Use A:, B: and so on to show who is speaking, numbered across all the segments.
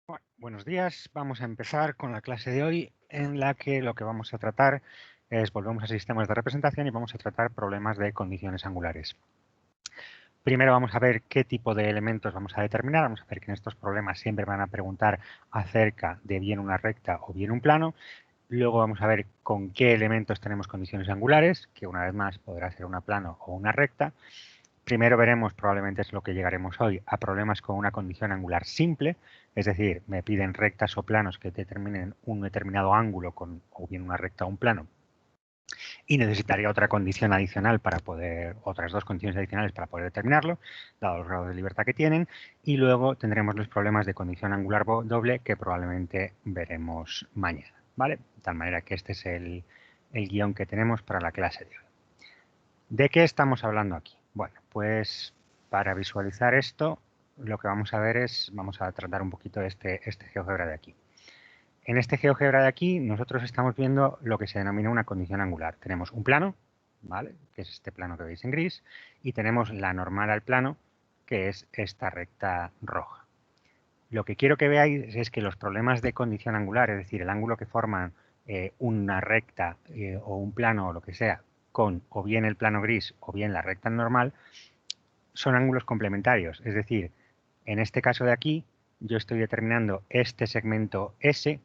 A: Bueno, buenos días. Vamos a empezar con la clase de hoy en la que lo que vamos a tratar es, volvemos a sistemas de representación y vamos a tratar problemas de condiciones angulares. Primero vamos a ver qué tipo de elementos vamos a determinar. Vamos a ver que en estos problemas siempre van a preguntar acerca de bien una recta o bien un plano. Luego vamos a ver con qué elementos tenemos condiciones angulares, que una vez más podrá ser una plano o una recta. Primero veremos, probablemente es lo que llegaremos hoy, a problemas con una condición angular simple, es decir, me piden rectas o planos que determinen un determinado ángulo con o bien una recta o un plano, y necesitaría otra condición adicional para poder, otras dos condiciones adicionales para poder determinarlo, dado los grados de libertad que tienen, y luego tendremos los problemas de condición angular doble que probablemente veremos mañana, ¿vale? De tal manera que este es el guión que tenemos para la clase de hoy. ¿De qué estamos hablando aquí? Bueno, pues para visualizar esto, lo que vamos a ver es, vamos a tratar un poquito este GeoGebra de aquí. En este GeoGebra de aquí, nosotros estamos viendo lo que se denomina una condición angular. Tenemos un plano, ¿vale? Que es este plano que veis en gris, y tenemos la normal al plano, que es esta recta roja. Lo que quiero que veáis es que los problemas de condición angular, es decir, el ángulo que forman una recta o un plano o lo que sea, con o bien el plano gris o bien la recta normal, son ángulos complementarios. Es decir, en este caso de aquí, yo estoy determinando este segmento S,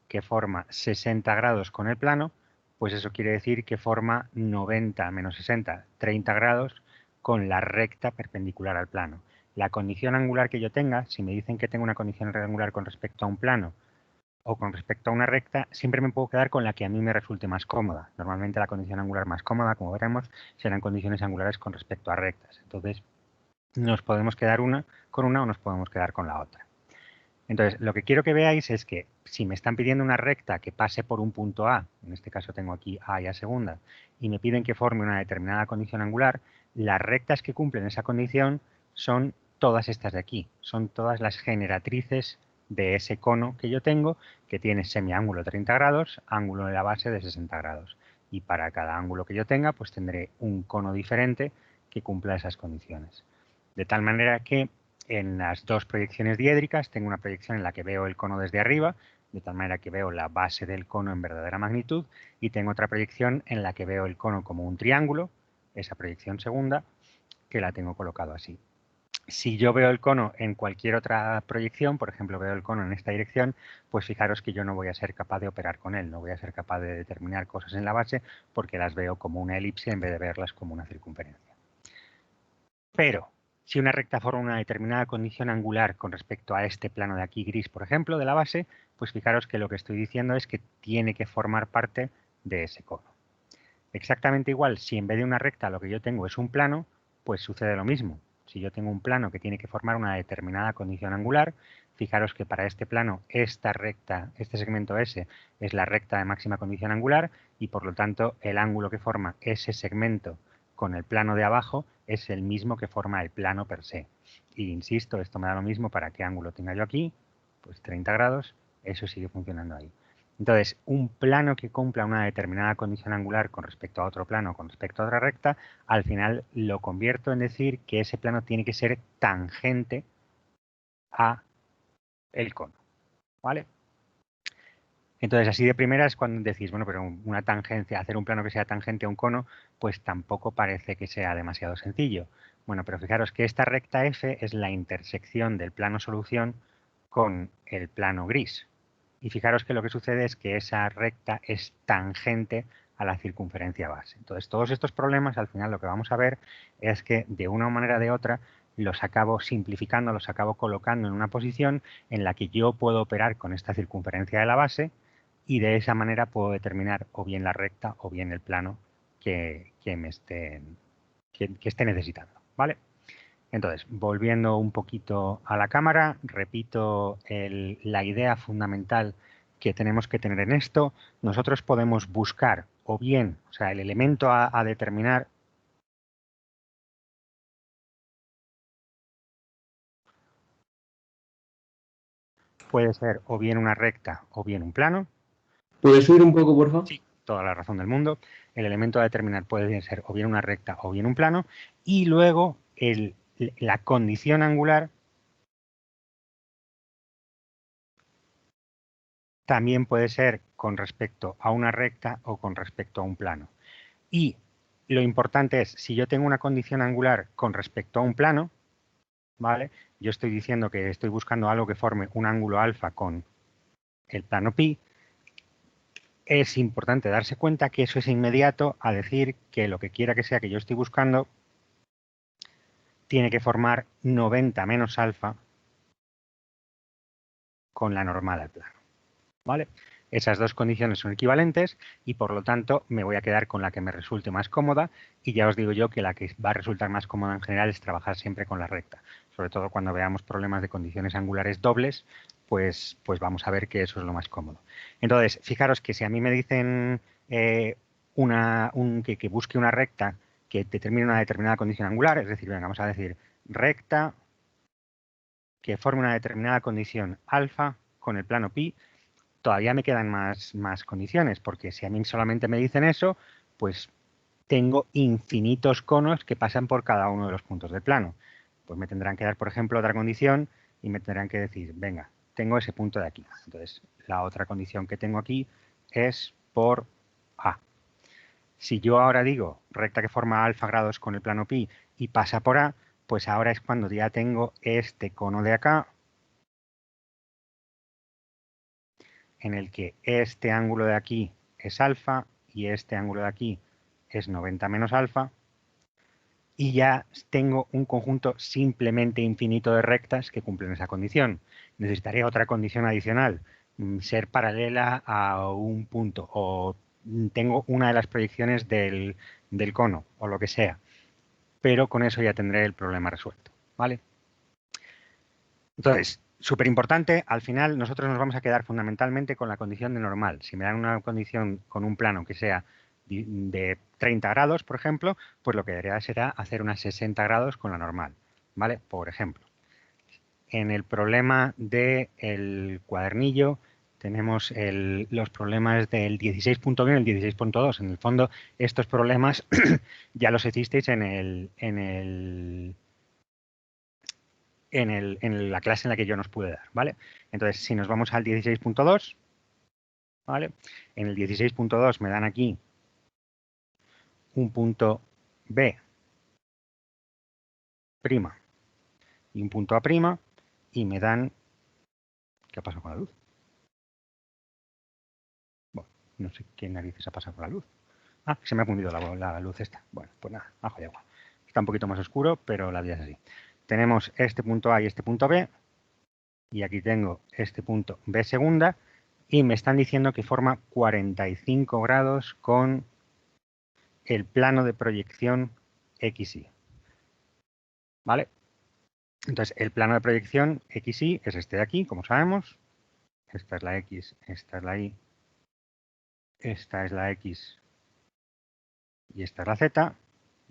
A: que forma 60 grados con el plano, pues eso quiere decir que forma 90 menos 60, 30 grados con la recta perpendicular al plano. La condición angular que yo tenga, si me dicen que tengo una condición angular con respecto a un plano o con respecto a una recta, siempre me puedo quedar con la que a mí me resulte más cómoda. Normalmente la condición angular más cómoda, como veremos, serán condiciones angulares con respecto a rectas. Entonces, nos podemos quedar con una o nos podemos quedar con la otra. Entonces, lo que quiero que veáis es que si me están pidiendo una recta que pase por un punto A, en este caso tengo aquí A y A segunda, y me piden que forme una determinada condición angular, las rectas que cumplen esa condición son todas estas de aquí, son todas las generatrices de ese cono que yo tengo, que tiene semiángulo 30 grados, ángulo de la base de 60 grados. Y para cada ángulo que yo tenga, pues tendré un cono diferente que cumpla esas condiciones. De tal manera que en las dos proyecciones diédricas tengo una proyección en la que veo el cono desde arriba, de tal manera que veo la base del cono en verdadera magnitud, y tengo otra proyección en la que veo el cono como un triángulo, esa proyección segunda, que la tengo colocado así. Si yo veo el cono en cualquier otra proyección, por ejemplo, veo el cono en esta dirección, pues fijaros que yo no voy a ser capaz de operar con él, no voy a ser capaz de determinar cosas en la base porque las veo como una elipse en vez de verlas como una circunferencia. Pero si una recta forma una determinada condición angular con respecto a este plano de aquí gris, por ejemplo, de la base, pues fijaros que lo que estoy diciendo es que tiene que formar parte de ese cono. Exactamente igual, si en vez de una recta lo que yo tengo es un plano, pues sucede lo mismo. Si yo tengo un plano que tiene que formar una determinada condición angular, fijaros que para este plano, esta recta, este segmento S, es la recta de máxima condición angular y por lo tanto el ángulo que forma ese segmento con el plano de abajo es el mismo que forma el plano per se. Y insisto, esto me da lo mismo para qué ángulo tenga yo aquí, pues 30 grados, eso sigue funcionando ahí. Entonces, un plano que cumpla una determinada condición angular con respecto a otro plano, con respecto a otra recta, al final lo convierto en decir que ese plano tiene que ser tangente a el cono, ¿vale? Entonces, así de primera es cuando decís, bueno, pero una tangencia, hacer un plano que sea tangente a un cono, pues tampoco parece que sea demasiado sencillo. Bueno, pero fijaros que esta recta F es la intersección del plano solución con el plano gris. Y fijaros que lo que sucede es que esa recta es tangente a la circunferencia base. Entonces, todos estos problemas, al final lo que vamos a ver es que de una manera o de otra los acabo simplificando, los acabo colocando en una posición en la que yo puedo operar con esta circunferencia de la base y de esa manera puedo determinar o bien la recta o bien el plano que esté necesitando, ¿vale? Entonces, volviendo un poquito a la cámara, repito la idea fundamental que tenemos que tener en esto. Nosotros podemos buscar o bien, o sea, el elemento a determinar puede ser o bien una recta o bien un plano.
B: ¿Puedes subir un poco, por favor?
A: Sí, toda la razón del mundo. El elemento a determinar puede ser o bien una recta o bien un plano. Y luego la condición angular también puede ser con respecto a una recta o con respecto a un plano. Y lo importante es, si yo tengo una condición angular con respecto a un plano, ¿vale? Yo estoy diciendo que estoy buscando algo que forme un ángulo alfa con el plano pi. Es importante darse cuenta que eso es inmediato a decir que lo que quiera que sea que yo estoy buscando tiene que formar 90 menos alfa con la normal al plano, ¿vale? Esas dos condiciones son equivalentes y por lo tanto me voy a quedar con la que me resulte más cómoda y ya os digo yo que la que va a resultar más cómoda en general es trabajar siempre con la recta, sobre todo cuando veamos problemas de condiciones angulares dobles, pues vamos a ver que eso es lo más cómodo. Entonces, fijaros que si a mí me dicen que busque una recta que determine una determinada condición angular, es decir, venga, vamos a decir recta que forme una determinada condición alfa con el plano pi, todavía me quedan más condiciones, porque si a mí solamente me dicen eso, pues tengo infinitos conos que pasan por cada uno de los puntos del plano. Pues me tendrán que dar, por ejemplo, otra condición y me tendrán que decir, venga, tengo ese punto de aquí. Entonces, la otra condición que tengo aquí es por A. Si yo ahora digo recta que forma alfa grados con el plano pi y pasa por A, pues ahora es cuando ya tengo este cono de acá, en el que este ángulo de aquí es alfa y este ángulo de aquí es 90 menos alfa, y ya tengo un conjunto simplemente infinito de rectas que cumplen esa condición. Necesitaría otra condición adicional, ser paralela a un punto, o tengo una de las proyecciones del cono, o lo que sea. Pero con eso ya tendré el problema resuelto, ¿vale? Entonces, súper importante, al final nosotros nos vamos a quedar fundamentalmente con la condición de normal. Si me dan una condición con un plano que sea de 30 grados, por ejemplo, pues lo que haría será hacer unas 60 grados con la normal, ¿vale? Por ejemplo. En el problema del cuadernillo tenemos los problemas del 16.1 y el 16.2. En el fondo, estos problemas ya los hicisteis en la clase en la que yo nos pude dar, ¿vale? Entonces, si nos vamos al 16.2, ¿vale? En el 16.2 me dan aquí un punto B' y un punto A' y me dan... ¿Qué ha pasado con la luz? Bueno, no sé qué narices ha pasado con la luz. Ah, se me ha fundido la luz esta. Bueno, pues nada, ajo y agua. Está un poquito más oscuro, pero la vida es así. Tenemos este punto A y este punto B, y aquí tengo este punto B segunda, y me están diciendo que forma 45 grados con el plano de proyección XY. ¿Vale? Entonces, el plano de proyección XY es este de aquí, como sabemos. Esta es la X, esta es la Y, esta es la X y esta es la Z.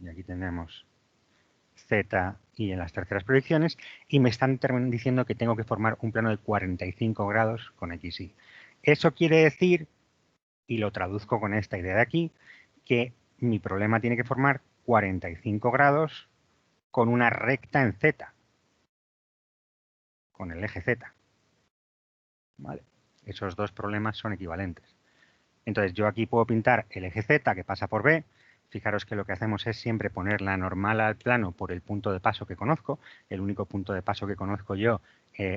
A: Y aquí tenemos Z y en las terceras proyecciones. Y me están diciendo que tengo que formar un plano de 45 grados con XY. Eso quiere decir, y lo traduzco con esta idea de aquí, que mi problema tiene que formar 45 grados con una recta en Z, con el eje Z. ¿Vale? Esos dos problemas son equivalentes. Entonces yo aquí puedo pintar el eje Z que pasa por B. Fijaros que lo que hacemos es siempre poner la normal al plano por el punto de paso que conozco. El único punto de paso que conozco yo,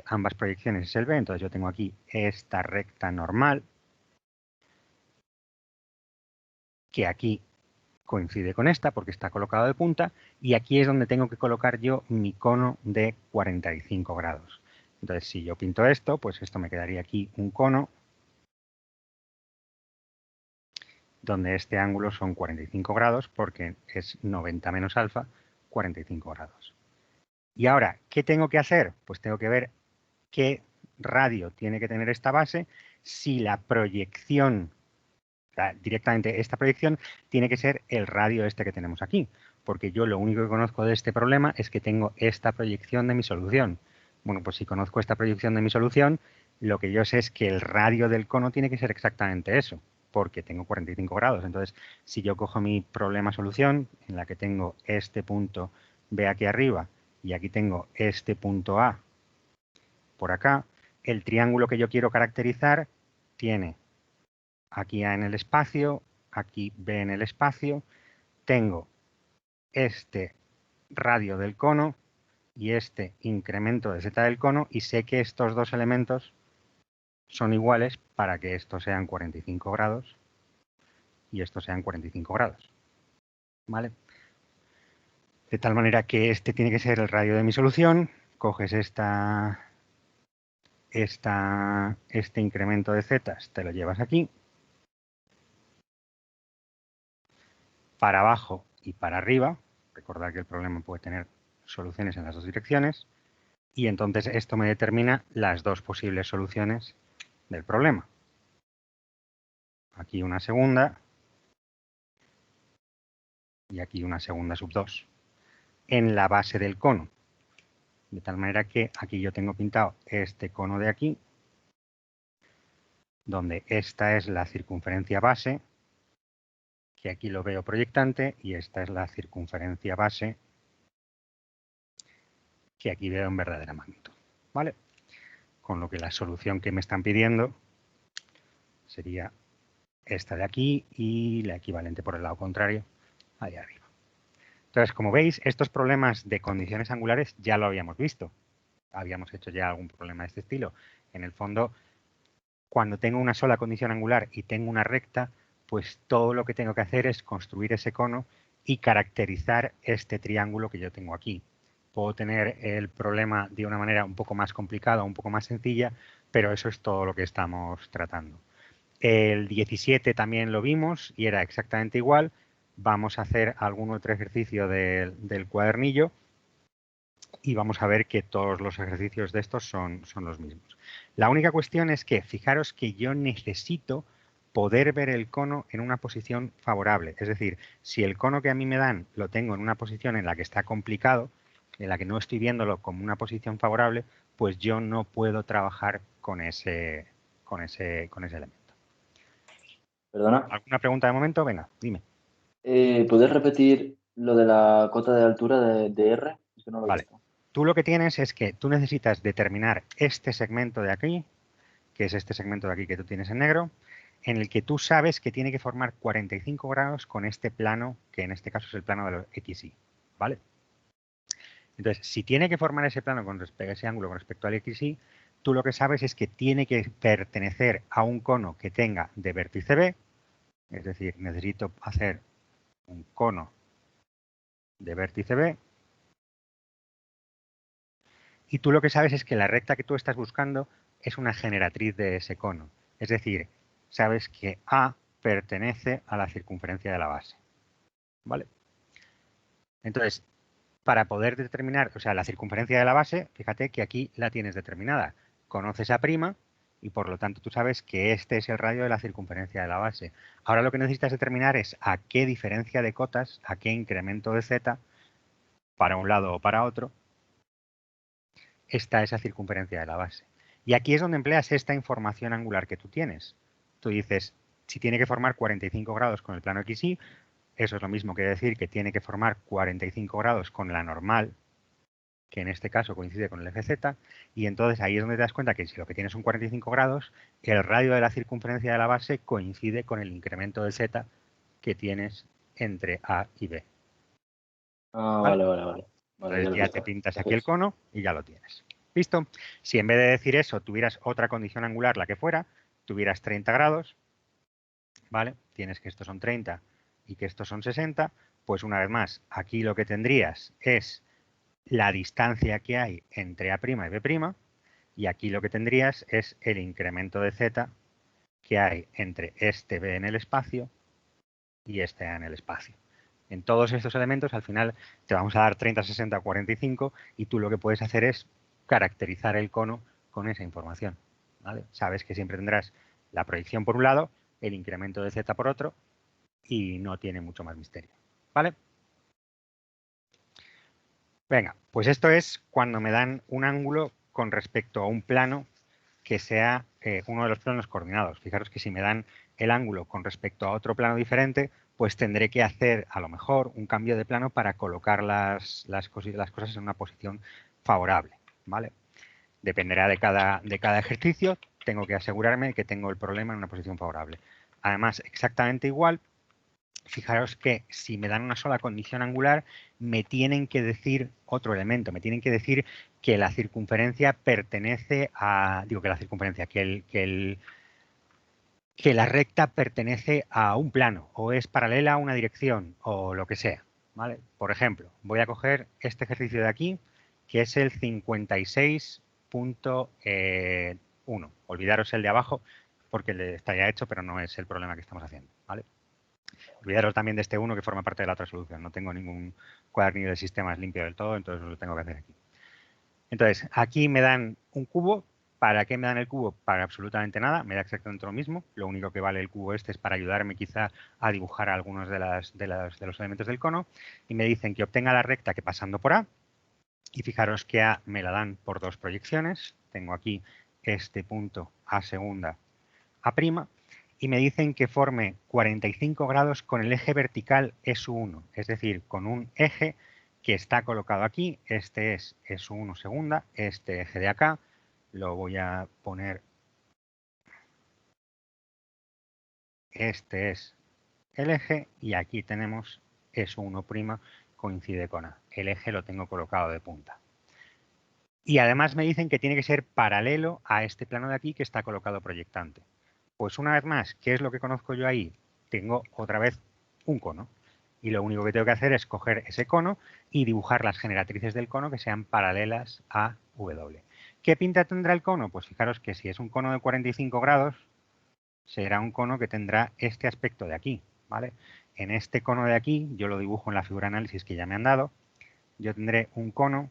A: ambas proyecciones, es el B. Entonces yo tengo aquí esta recta normal, que aquí coincide con esta porque está colocado de punta, y aquí es donde tengo que colocar yo mi cono de 45 grados. Entonces, si yo pinto esto, pues esto me quedaría aquí un cono donde este ángulo son 45 grados porque es 90 menos alfa, 45 grados. Y ahora, ¿qué tengo que hacer? Pues tengo que ver qué radio tiene que tener esta base si la proyección, directamente esta proyección, tiene que ser el radio este que tenemos aquí. Porque yo lo único que conozco de este problema es que tengo esta proyección de mi solución. Bueno, pues si conozco esta proyección de mi solución, lo que yo sé es que el radio del cono tiene que ser exactamente eso, porque tengo 45 grados. Entonces, si yo cojo mi problema solución, en la que tengo este punto B aquí arriba y aquí tengo este punto A por acá, el triángulo que yo quiero caracterizar tiene aquí A en el espacio, aquí B en el espacio, tengo este radio del cono y este incremento de z del cono y sé que estos dos elementos son iguales para que estos sean 45 grados y estos sean 45 grados. ¿Vale? De tal manera que este tiene que ser el radio de mi solución. Coges este incremento de z, te lo llevas aquí. Para abajo y para arriba. Recordad que el problema puede tener soluciones en las dos direcciones. Y entonces esto me determina las dos posibles soluciones del problema. Aquí una segunda y aquí una segunda sub 2 en la base del cono. De tal manera que aquí yo tengo pintado este cono de aquí, donde esta es la circunferencia base, que aquí lo veo proyectante, y esta es la circunferencia base, que aquí veo en verdadera magnitud. ¿Vale? Con lo que la solución que me están pidiendo sería esta de aquí y la equivalente por el lado contrario, allá arriba. Entonces, como veis, estos problemas de condiciones angulares ya lo habíamos visto. Habíamos hecho ya algún problema de este estilo. En el fondo, cuando tengo una sola condición angular y tengo una recta, pues todo lo que tengo que hacer es construir ese cono y caracterizar este triángulo que yo tengo aquí. Puedo tener el problema de una manera un poco más complicada, un poco más sencilla, pero eso es todo lo que estamos tratando. El 17 también lo vimos y era exactamente igual. Vamos a hacer algún otro ejercicio del cuadernillo y vamos a ver que todos los ejercicios de estos son los mismos. La única cuestión es que fijaros que yo necesito poder ver el cono en una posición favorable. Es decir, si el cono que a mí me dan lo tengo en una posición en la que está complicado, en la que no estoy viéndolo como una posición favorable, pues yo no puedo trabajar con ese elemento.
B: Perdona,
A: ¿Alguna pregunta de momento? Venga, dime.
B: ¿puedes repetir lo de la cota de altura de R? Es que no lo he
A: Vale.
B: visto.
A: Tú lo que tienes es que tú necesitas determinar este segmento de aquí, que es este segmento de aquí que tú tienes en negro, en el que tú sabes que tiene que formar 45 grados con este plano, que en este caso es el plano de los XY. ¿Vale? Entonces, si tiene que formar ese plano con respecto a ese ángulo con respecto al XY, tú lo que sabes es que tiene que pertenecer a un cono que tenga de vértice B, es decir, necesito hacer un cono de vértice B, y tú lo que sabes es que la recta que tú estás buscando es una generatriz de ese cono. Es decir, sabes que A pertenece a la circunferencia de la base. ¿Vale? Entonces, para poder determinar, o sea, la circunferencia de la base, fíjate que aquí la tienes determinada. Conoces a prima y por lo tanto tú sabes que este es el radio de la circunferencia de la base. Ahora lo que necesitas determinar es a qué diferencia de cotas, a qué incremento de z, para un lado o para otro, está esa circunferencia de la base. Y aquí es donde empleas esta información angular que tú tienes. Tú dices, si tiene que formar 45 grados con el plano XY, eso es lo mismo que decir que tiene que formar 45 grados con la normal, que en este caso coincide con el eje Z, y entonces ahí es donde te das cuenta que si lo que tienes son 45 grados, el radio de la circunferencia de la base coincide con el incremento de Z que tienes entre A y B.
B: Ah,
A: ¿Vale?
B: vale, vale, vale. Vale, ya
A: Entonces
B: lo he
A: ya te
B: visto.
A: pintas aquí el
B: Gracias.
A: cono y ya lo tienes. ¿Listo? Si en vez de decir eso tuvieras otra condición angular, la que fuera, tuvieras 30 grados, ¿vale? Tienes que estos son 30 y que estos son 60, pues una vez más, aquí lo que tendrías es la distancia que hay entre A' y B', y aquí lo que tendrías es el incremento de Z que hay entre este B en el espacio y este A en el espacio. En todos estos elementos, al final, te vamos a dar 30, 60, 45 y tú lo que puedes hacer es caracterizar el cono con esa información. ¿Vale? Sabes que siempre tendrás la proyección por un lado, el incremento de Z por otro y no tiene mucho más misterio. ¿Vale? Venga, pues esto es cuando me dan un ángulo con respecto a un plano que sea uno de los planos coordinados. Fijaros que si me dan el ángulo con respecto a otro plano diferente, pues tendré que hacer a lo mejor un cambio de plano para colocar las cosas en una posición favorable. ¿Vale? Dependerá de cada ejercicio. tengo que asegurarme que tengo el problema en una posición favorable. Además, exactamente igual, fijaros que si me dan una sola condición angular, me tienen que decir otro elemento, me tienen que decir que la circunferencia pertenece a, digo que la circunferencia, que la recta pertenece a un plano o es paralela a una dirección o lo que sea, ¿vale? Por ejemplo, voy a coger este ejercicio de aquí, que es el 56.1. Olvidaros el de abajo porque está ya hecho, pero no es el problema que estamos haciendo, ¿vale? Olvidaros también de este 1 que forma parte de la otra solución. No tengo ningún cuadernillo de sistemas limpio del todo, entonces lo tengo que hacer aquí. Entonces, aquí me dan un cubo. ¿Para qué me dan el cubo? Para absolutamente nada, me da exactamente lo mismo. Lo único que vale el cubo este es para ayudarme quizá a dibujar algunos de los elementos del cono. Y me dicen que obtenga la recta que pasando por A. Y fijaros que A me la dan por dos proyecciones. Tengo aquí este punto A segunda, A'. Y me dicen que forme 45 grados con el eje vertical S1, es decir, con un eje que está colocado aquí. Este es S1 segunda, este eje de acá, lo voy a poner, este es el eje y aquí tenemos S1' coincide con A. El eje lo tengo colocado de punta. Y además me dicen que tiene que ser paralelo a este plano de aquí que está colocado proyectante. Pues una vez más, ¿qué es lo que conozco yo ahí? Tengo otra vez un cono. Y lo único que tengo que hacer es coger ese cono y dibujar las generatrices del cono que sean paralelas a W. ¿Qué pinta tendrá el cono? Pues fijaros que si es un cono de 45 grados, será un cono que tendrá este aspecto de aquí, ¿vale? En este cono de aquí, yo lo dibujo en la figura análisis que ya me han dado, yo tendré un cono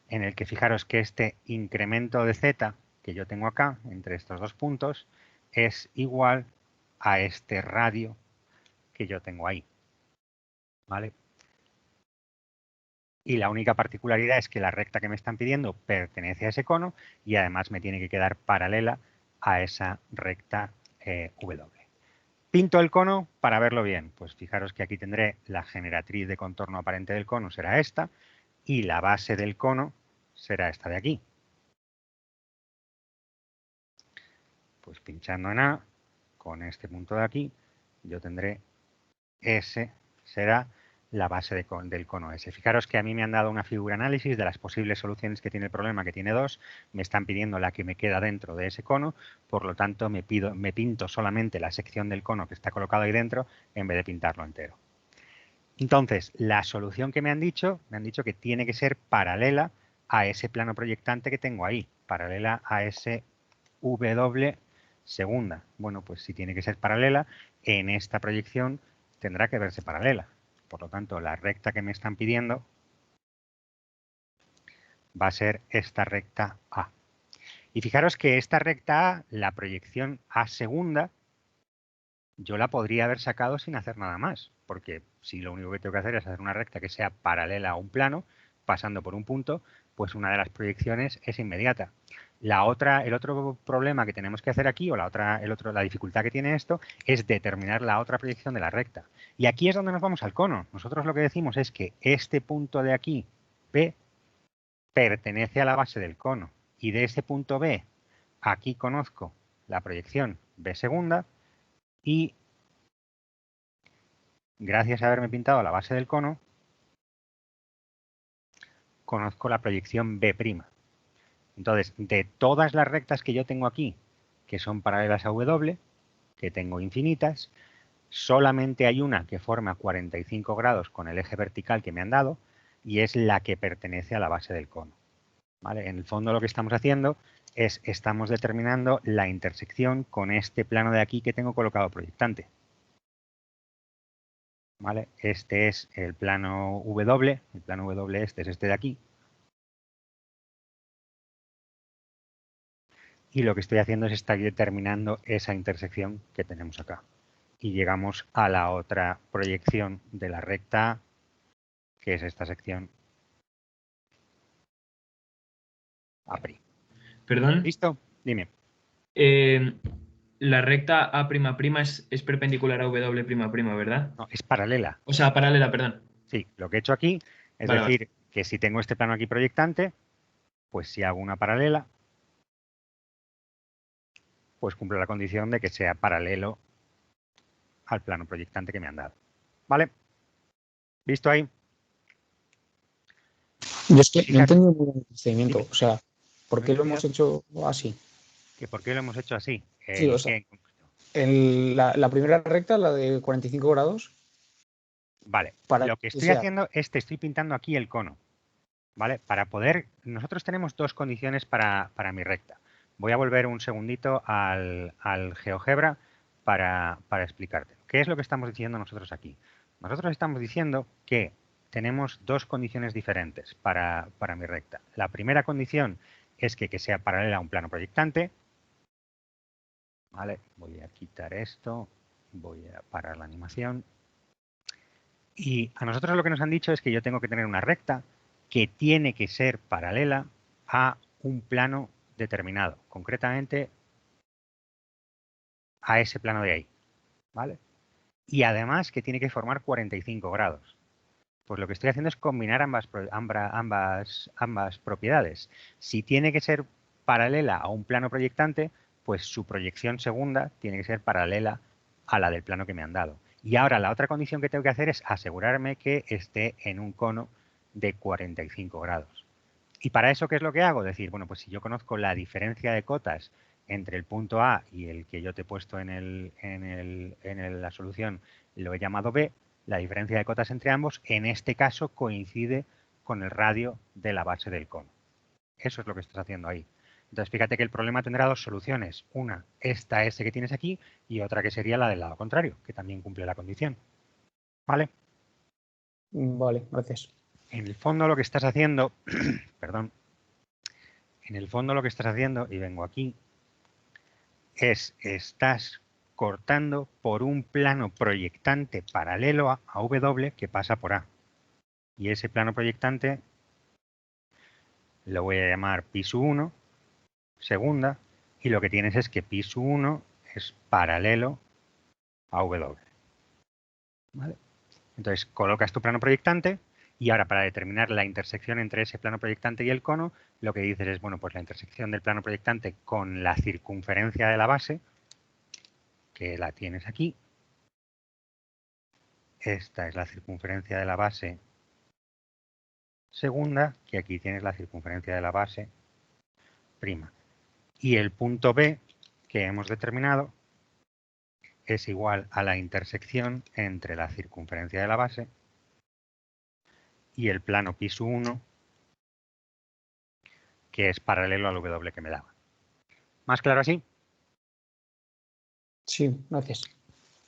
A: en el que fijaros que este incremento de z que yo tengo acá, entre estos dos puntos, es igual a este radio que yo tengo ahí, ¿vale? Y la única particularidad es que la recta que me están pidiendo pertenece a ese cono y además me tiene que quedar paralela a esa recta W. Pinto el cono para verlo bien. Pues fijaros que aquí tendré la generatriz de contorno aparente del cono, será esta, y la base del cono será esta de aquí. Pues pinchando en A, con este punto de aquí, yo tendré S, será la base del cono S. Fijaros que a mí me han dado una figura análisis de las posibles soluciones que tiene el problema, que tiene dos. Me están pidiendo la que me queda dentro de ese cono, por lo tanto me pinto solamente la sección del cono que está colocado ahí dentro en vez de pintarlo entero. Entonces, la solución que me han dicho que tiene que ser paralela a ese plano proyectante que tengo ahí, paralela a ese W segunda. Bueno, pues si tiene que ser paralela, en esta proyección tendrá que verse paralela. Por lo tanto, la recta que me están pidiendo va a ser esta recta A. Y fijaros que esta recta A, la proyección A segunda, yo la podría haber sacado sin hacer nada más, porque si lo único que tengo que hacer es hacer una recta que sea paralela a un plano, pasando por un punto, pues una de las proyecciones es inmediata. El otro problema que tenemos que hacer aquí, o la dificultad que tiene esto, es determinar la otra proyección de la recta. Y aquí es donde nos vamos al cono. Nosotros lo que decimos es que este punto de aquí, P, pertenece a la base del cono. Y de ese punto B, aquí conozco la proyección B segunda, y gracias a haberme pintado la base del cono, conozco la proyección B'. Entonces, de todas las rectas que yo tengo aquí, que son paralelas a W, que tengo infinitas, solamente hay una que forma 45 grados con el eje vertical que me han dado y es la que pertenece a la base del cono. ¿Vale? En el fondo lo que estamos haciendo es, estamos determinando la intersección con este plano de aquí que tengo colocado proyectante. ¿Vale? Este es el plano W este es este de aquí. Y lo que estoy haciendo es estar determinando esa intersección que tenemos acá. Y llegamos a la otra proyección de la recta A, que es esta sección A'.
C: Perdón.
A: ¿Listo? Dime.
C: La recta A'' es perpendicular a W'', ¿verdad?
A: No, es paralela.
C: O sea, paralela, perdón.
A: Sí, lo que he hecho aquí es
C: Vale,
A: decir que si tengo este plano aquí proyectante, pues si hago una paralela, pues cumple la condición de que sea paralelo al plano proyectante que me han dado. ¿Vale? ¿Visto ahí?
D: Yo es que no he
A: Fíjate,
D: entendido muy bien el procedimiento.
A: dime.
D: O sea, ¿por
A: ¿No
D: qué lo
A: entendido
D: hemos hecho así?
A: que por qué lo hemos hecho así?
D: Sí, o
A: ¿El
D: sea,
A: qué?
D: la primera recta, la de 45 grados,
A: Vale,
D: para
A: lo que
D: que
A: estoy
D: sea.
A: haciendo es te estoy pintando aquí el cono. ¿Vale? Para poder, nosotros tenemos dos condiciones para mi recta. Voy a volver un segundito al GeoGebra para explicarte. ¿Qué es lo que estamos diciendo nosotros aquí? Nosotros estamos diciendo que tenemos dos condiciones diferentes para mi recta. La primera condición es que sea paralela a un plano proyectante. ¿Vale? Voy a quitar esto, voy a parar la animación. Y a nosotros lo que nos han dicho es que yo tengo que tener una recta que tiene que ser paralela a un plano determinado, concretamente a ese plano de ahí, ¿vale? Y además que tiene que formar 45 grados. Pues lo que estoy haciendo es combinar ambas propiedades. Si tiene que ser paralela a un plano proyectante, pues su proyección segunda tiene que ser paralela a la del plano que me han dado. Y ahora la otra condición que tengo que hacer es asegurarme que esté en un cono de 45 grados. ¿Y para eso qué es lo que hago? Decir, bueno, pues si yo conozco la diferencia de cotas entre el punto A y el que yo te he puesto en la solución, lo he llamado B, la diferencia de cotas entre ambos, en este caso coincide con el radio de la base del cono. Eso es lo que estás haciendo ahí. Entonces, fíjate que el problema tendrá dos soluciones. Una, esta S que tienes aquí, y otra que sería la del lado contrario, que también cumple la condición. ¿Vale?
D: Vale, gracias.
A: En el fondo lo que estás haciendo, perdón, en el fondo lo que estás haciendo, y vengo aquí, estás cortando por un plano proyectante paralelo a W que pasa por A. Y ese plano proyectante lo voy a llamar piso 1, segunda, y lo que tienes es que piso 1 es paralelo a W. ¿Vale? Entonces colocas tu plano proyectante y ahora para determinar la intersección entre ese plano proyectante y el cono, lo que dices es, bueno, pues la intersección del plano proyectante con la circunferencia de la base, que la tienes aquí. Esta es la circunferencia de la base segunda, que aquí tienes la circunferencia de la base prima. Y el punto B que hemos determinado es igual a la intersección entre la circunferencia de la base y el plano piso 1, que es paralelo al W que me daba. ¿Más claro así?
D: Sí, gracias.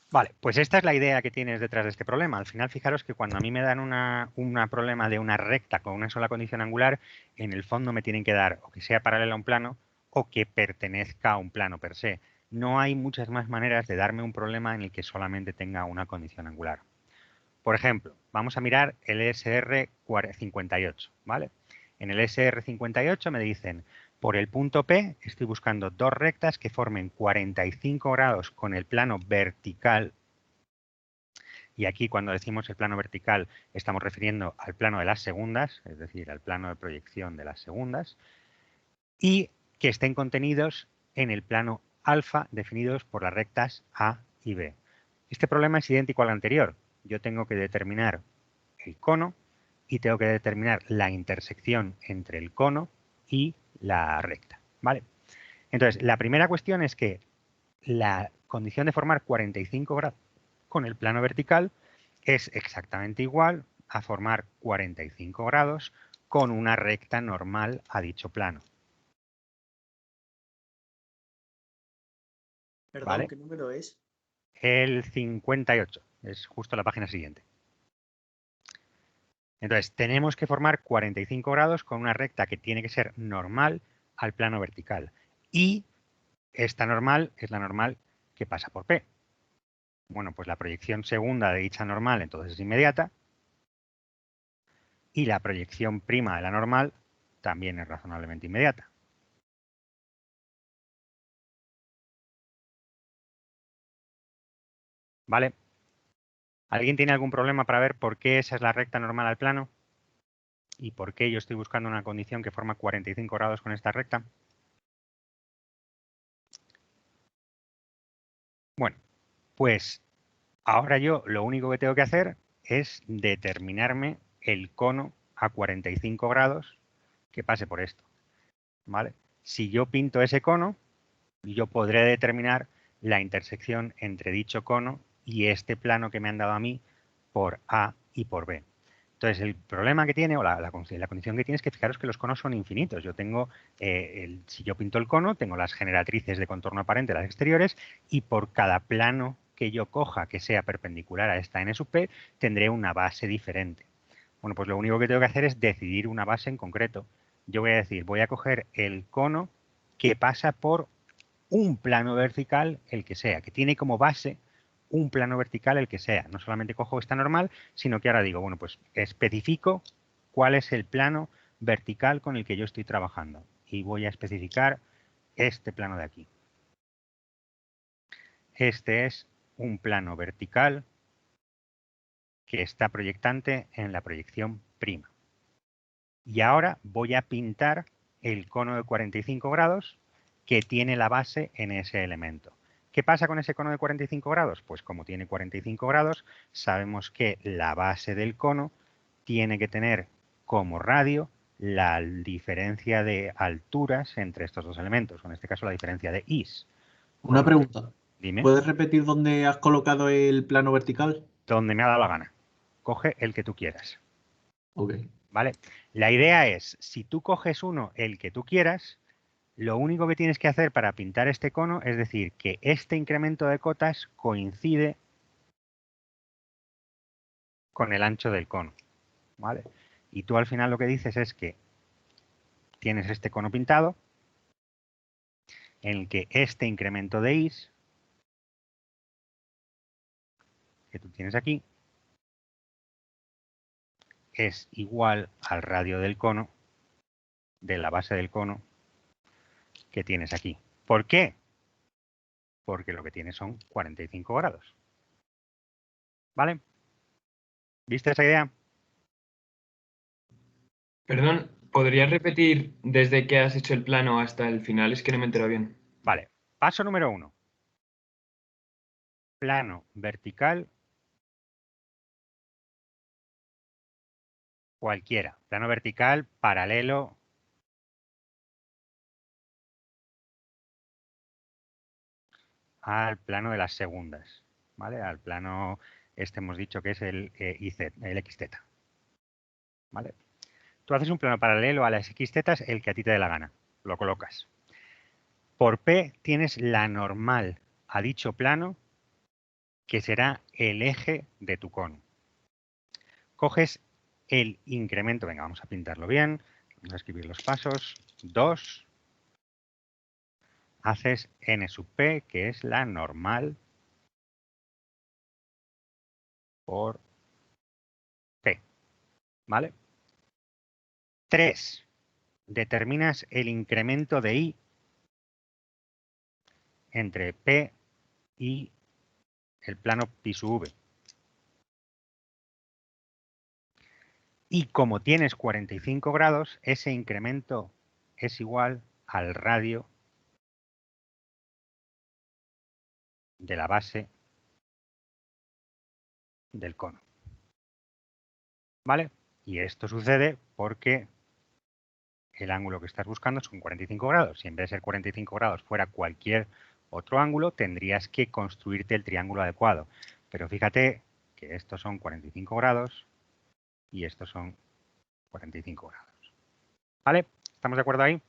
A: Vale, pues esta es la idea que tienes detrás de este problema. Al final, fijaros que cuando a mí me dan un problema de una recta con una sola condición angular, en el fondo me tienen que dar o que sea paralela a un plano o que pertenezca a un plano per se. No hay muchas más maneras de darme un problema en el que solamente tenga una condición angular. Por ejemplo, vamos a mirar el ESR 58, ¿vale? En el ESR 58 me dicen, por el punto P estoy buscando dos rectas que formen 45 grados con el plano vertical. Y aquí cuando decimos el plano vertical estamos refiriendo al plano de las segundas, es decir, al plano de proyección de las segundas, y que estén contenidos en el plano alfa definidos por las rectas A y B. Este problema es idéntico al anterior. Yo tengo que determinar el cono y tengo que determinar la intersección entre el cono y la recta. ¿Vale? Entonces, la primera cuestión es que la condición de formar 45 grados con el plano vertical es exactamente igual a formar 45 grados con una recta normal a dicho plano.
E: Perdón,
A: ¿Vale?
E: ¿qué número es?
A: El 58, es justo la página siguiente. Entonces, tenemos que formar 45 grados con una recta que tiene que ser normal al plano vertical. Y esta normal es la normal que pasa por P. Bueno, pues la proyección segunda de dicha normal entonces es inmediata. Y la proyección prima de la normal también es razonablemente inmediata. ¿Vale? ¿Alguien tiene algún problema para ver por qué esa es la recta normal al plano? ¿Y por qué yo estoy buscando una condición que forma 45 grados con esta recta? Bueno, pues ahora yo lo único que tengo que hacer es determinarme el cono a 45 grados que pase por esto, ¿vale? Si yo pinto ese cono, yo podré determinar la intersección entre dicho cono y este plano que me han dado a mí por A y por B. Entonces, el problema que tiene, o la condición que tiene es que fijaros que los conos son infinitos. Yo tengo, si yo pinto el cono, tengo las generatrices de contorno aparente, las exteriores, y por cada plano que yo coja que sea perpendicular a esta n sub p, tendré una base diferente. Bueno, pues lo único que tengo que hacer es decidir una base en concreto. Yo voy a decir, voy a coger el cono que pasa por un plano vertical, el que sea, que tiene como base un plano vertical, el que sea. No solamente cojo esta normal, sino que ahora digo, bueno, pues especifico cuál es el plano vertical con el que yo estoy trabajando. Y voy a especificar este plano de aquí. Este es un plano vertical que está proyectante en la proyección prima. Y ahora voy a pintar el cono de 45 grados que tiene la base en ese elemento. ¿Qué pasa con ese cono de 45 grados? Pues como tiene 45 grados, sabemos que la base del cono tiene que tener como radio la diferencia de alturas entre estos dos elementos, o en este caso la diferencia de is.
E: Una pregunta.
A: Dime.
E: ¿Puedes repetir dónde has colocado el plano vertical?
A: Donde me ha dado la gana. Coge el que tú quieras.
E: Ok.
A: ¿Vale? La idea es, si tú coges uno, el que tú quieras, lo único que tienes que hacer para pintar este cono es decir que este incremento de cotas coincide con el ancho del cono, ¿vale? Y tú al final lo que dices es que tienes este cono pintado en el que este incremento de is que tú tienes aquí es igual al radio del cono, de la base del cono que tienes aquí. ¿Por qué? Porque lo que tienes son 45 grados. ¿Vale? ¿Viste esa idea?
C: Perdón, ¿podrías repetir desde que has hecho el plano hasta el final? Es que no me entero bien.
A: Vale. Paso número 1. Plano vertical cualquiera. Plano vertical paralelo al plano de las segundas, ¿vale? Al plano, este hemos dicho que es el el XZ, ¿vale? Tú haces un plano paralelo a las XZ, el que a ti te dé la gana, lo colocas. Por P tienes la normal a dicho plano, que será el eje de tu cono. Coges el incremento, venga, vamos a pintarlo bien, vamos a escribir los pasos, 2, haces n sub p, que es la normal por P, ¿vale? 3. Determinas el incremento de I entre P y el plano pi sub v. Y como tienes 45 grados, ese incremento es igual al radio de la base del cono. ¿Vale? Y esto sucede porque el ángulo que estás buscando son 45 grados. Si en vez de ser 45 grados fuera cualquier otro ángulo, tendrías que construirte el triángulo adecuado. Pero fíjate que estos son 45 grados y estos son 45 grados. ¿Vale? ¿Estamos de acuerdo ahí?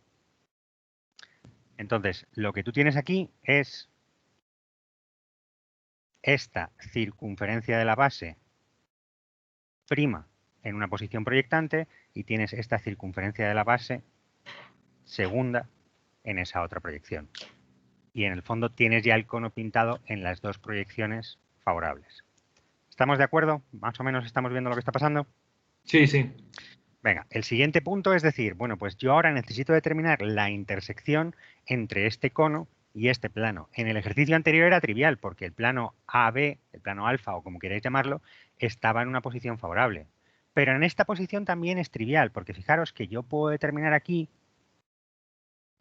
A: Entonces, lo que tú tienes aquí es esta circunferencia de la base prima en una posición proyectante y tienes esta circunferencia de la base segunda en esa otra proyección. Y en el fondo tienes ya el cono pintado en las dos proyecciones favorables. ¿Estamos de acuerdo? ¿Más o menos estamos viendo lo que está pasando?
C: Sí, sí.
A: Venga, el siguiente punto es decir, bueno, pues yo ahora necesito determinar la intersección entre este cono y este plano. En el ejercicio anterior era trivial porque el plano AB, el plano alfa o como queráis llamarlo, estaba en una posición favorable. Pero en esta posición también es trivial porque fijaros que yo puedo determinar aquí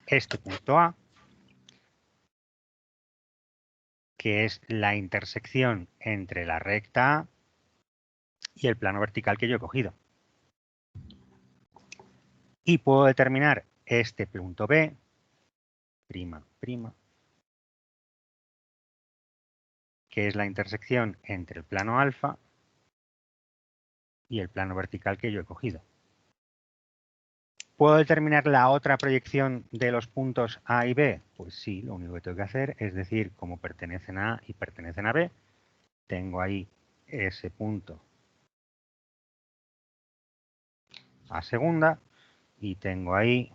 A: este punto A, que es la intersección entre la recta A y el plano vertical que yo he cogido. Y puedo determinar este punto B, prima, que es la intersección entre el plano alfa y el plano vertical que yo he cogido. ¿Puedo determinar la otra proyección de los puntos A y B? Pues sí, lo único que tengo que hacer es decir, como pertenecen a A y pertenecen a B, tengo ahí ese punto a segunda y tengo ahí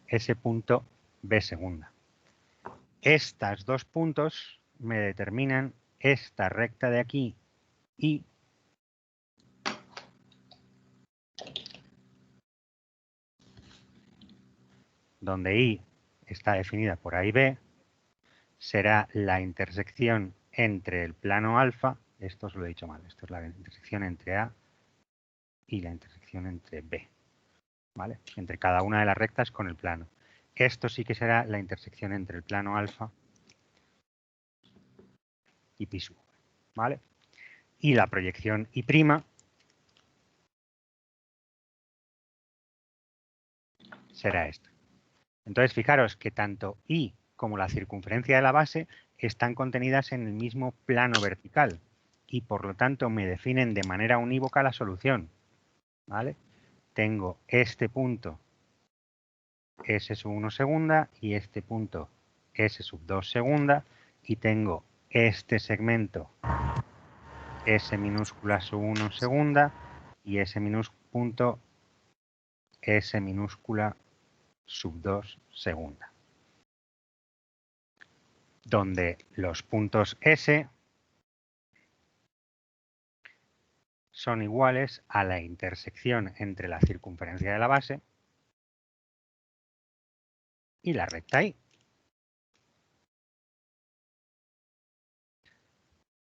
A: ese punto B segunda. Estos dos puntos me determinan esta recta de aquí y donde I está definida por A y B, será la intersección entre el plano alfa, esto os lo he dicho mal, esto es la intersección entre A y la intersección entre B, ¿vale? Entre cada una de las rectas con el plano. Esto sí que será la intersección entre el plano alfa y pi sub, ¿vale? Y la proyección I' será esto. Entonces, fijaros que tanto I como la circunferencia de la base están contenidas en el mismo plano vertical y, por lo tanto, me definen de manera unívoca la solución, ¿vale? Tengo este punto S1 segunda y este punto S2 segunda y tengo este segmento S minúscula sub1 segunda y ese punto S minúscula sub2 segunda, donde los puntos S son iguales a la intersección entre la circunferencia de la base y la recta I.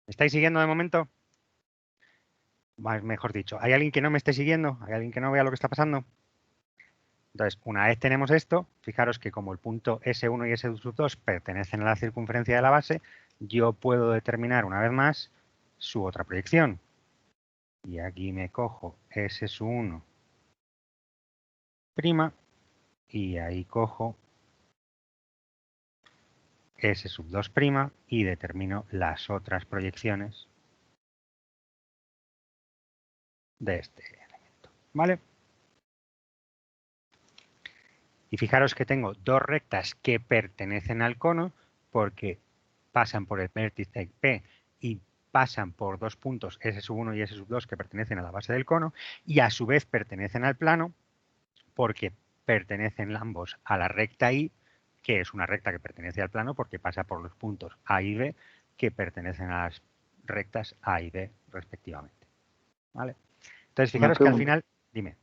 A: ¿Me estáis siguiendo de momento? Mejor dicho, ¿hay alguien que no me esté siguiendo? ¿Hay alguien que no vea lo que está pasando? Entonces, una vez tenemos esto, fijaros que como el punto S1 y S2 pertenecen a la circunferencia de la base, yo puedo determinar una vez más su otra proyección. Y aquí me cojo S1' y ahí cojo S2' y determino las otras proyecciones de este elemento, ¿vale? Y fijaros que tengo dos rectas que pertenecen al cono porque pasan por el vértice P y pasan por dos puntos S1 y S2 que pertenecen a la base del cono y a su vez pertenecen al plano porque pertenecen ambos a la recta I, que es una recta que pertenece al plano porque pasa por los puntos A y B que pertenecen a las rectas A y B respectivamente, ¿vale? Entonces fijaros que al final, dime.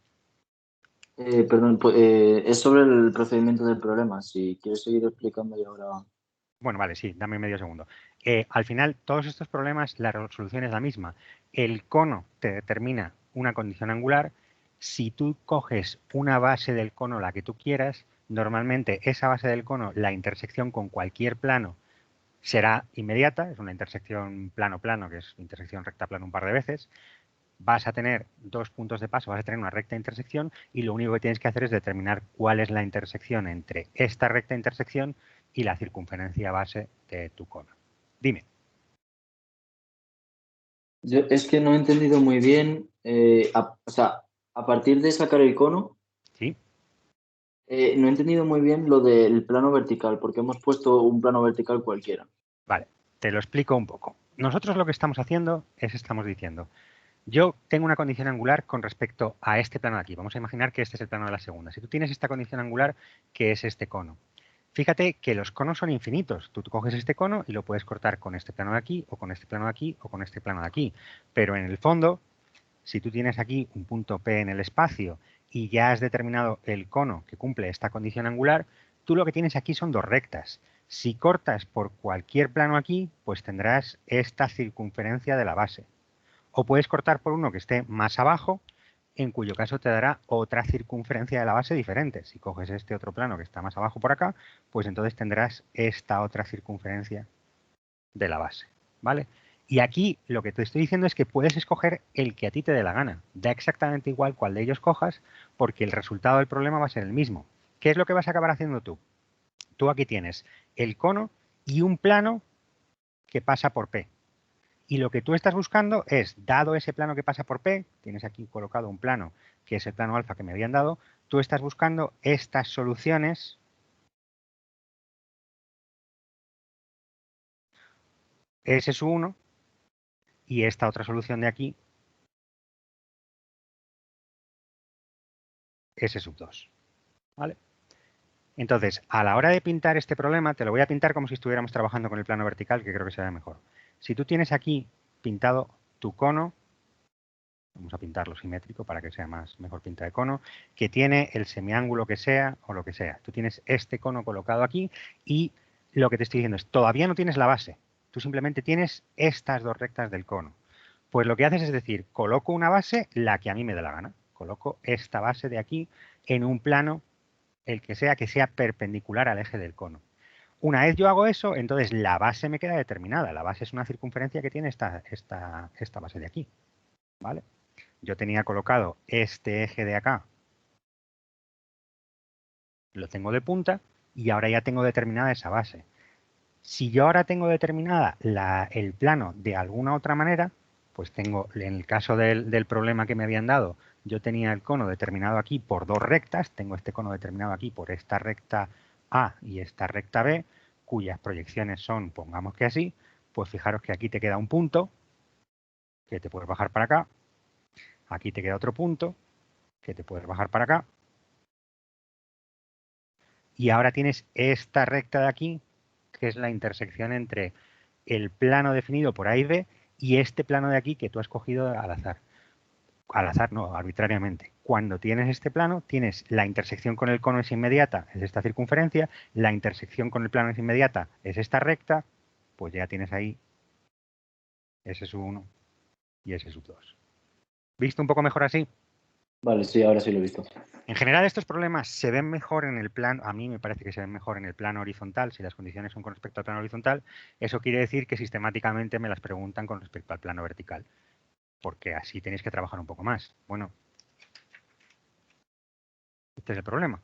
B: Perdón, es sobre el procedimiento del problema. Si quieres seguir explicando y ahora...
A: Bueno, vale, sí, dame medio segundo. Al final, todos estos problemas, la resolución es la misma. El cono te determina una condición angular. Si tú coges una base del cono, la que tú quieras, normalmente esa base del cono, la intersección con cualquier plano será inmediata. Es una intersección plano-plano, que es intersección recta-plano un par de veces. Vas a tener dos puntos de paso, vas a tener una recta intersección y lo único que tienes que hacer es determinar cuál es la intersección entre esta recta intersección y la circunferencia base de tu cono. Dime.
B: Yo es que no he entendido muy bien, o sea, a partir de sacar el cono,
A: ¿Sí?
B: no he entendido muy bien lo del plano vertical, porque hemos puesto un plano vertical cualquiera.
A: Vale, te lo explico un poco. Nosotros lo que estamos haciendo es, estamos diciendo, yo tengo una condición angular con respecto a este plano de aquí. Vamos a imaginar que este es el plano de la segunda. Si tú tienes esta condición angular, que es este cono. Fíjate que los conos son infinitos. Tú coges este cono y lo puedes cortar con este plano de aquí, o con este plano de aquí, o con este plano de aquí. Pero en el fondo, si tú tienes aquí un punto P en el espacio y ya has determinado el cono que cumple esta condición angular, tú lo que tienes aquí son dos rectas. Si cortas por cualquier plano aquí, pues tendrás esta circunferencia de la base. O puedes cortar por uno que esté más abajo en cuyo caso te dará otra circunferencia de la base diferente. Si coges este otro plano que está más abajo por acá, pues entonces tendrás esta otra circunferencia de la base, ¿vale? Y aquí lo que te estoy diciendo es que puedes escoger el que a ti te dé la gana. Da exactamente igual cuál de ellos cojas, porque el resultado del problema va a ser el mismo. ¿Qué es lo que vas a acabar haciendo tú? Tú aquí tienes el cono y un plano que pasa por P. Y lo que tú estás buscando es, dado ese plano que pasa por P, tienes aquí colocado un plano que es el plano alfa que me habían dado, tú estás buscando estas soluciones S sub 1 y esta otra solución de aquí S sub 2. ¿Vale? Entonces, a la hora de pintar este problema, te lo voy a pintar como si estuviéramos trabajando con el plano vertical, que creo que se ve mejor. Si tú tienes aquí pintado tu cono, vamos a pintarlo simétrico para que sea mejor pinta de cono, que tiene el semiángulo que sea o lo que sea. Tú tienes este cono colocado aquí y lo que te estoy diciendo es, todavía no tienes la base. Tú simplemente tienes estas dos rectas del cono. Pues lo que haces es decir, coloco una base, la que a mí me dé la gana. Coloco esta base de aquí en un plano, el que sea perpendicular al eje del cono. Una vez yo hago eso, entonces la base me queda determinada. La base es una circunferencia que tiene esta base de aquí. ¿Vale? Yo tenía colocado este eje de acá, lo tengo de punta y ahora ya tengo determinada esa base. Si yo ahora tengo determinada el plano de alguna otra manera, pues tengo, en el caso del problema que me habían dado, yo tenía el cono determinado aquí por dos rectas, tengo este cono determinado aquí por esta recta A y esta recta B, cuyas proyecciones son, pongamos que así, pues fijaros que aquí te queda un punto, que te puedes bajar para acá, aquí te queda otro punto, que te puedes bajar para acá, y ahora tienes esta recta de aquí, que es la intersección entre el plano definido por A y B y este plano de aquí que tú has cogido al azar. Al azar, no, arbitrariamente. Cuando tienes este plano, tienes la intersección con el cono es inmediata, es esta circunferencia, la intersección con el plano es inmediata, es esta recta, pues ya tienes ahí S sub 1 y S sub 2. ¿Visto un poco mejor así?
B: Vale, sí, ahora sí lo he visto.
A: En general estos problemas se ven mejor en el plano, a mí me parece que se ven mejor en el plano horizontal, si las condiciones son con respecto al plano horizontal, eso quiere decir que sistemáticamente me las preguntan con respecto al plano vertical, porque así tenéis que trabajar un poco más. Bueno, este es el problema,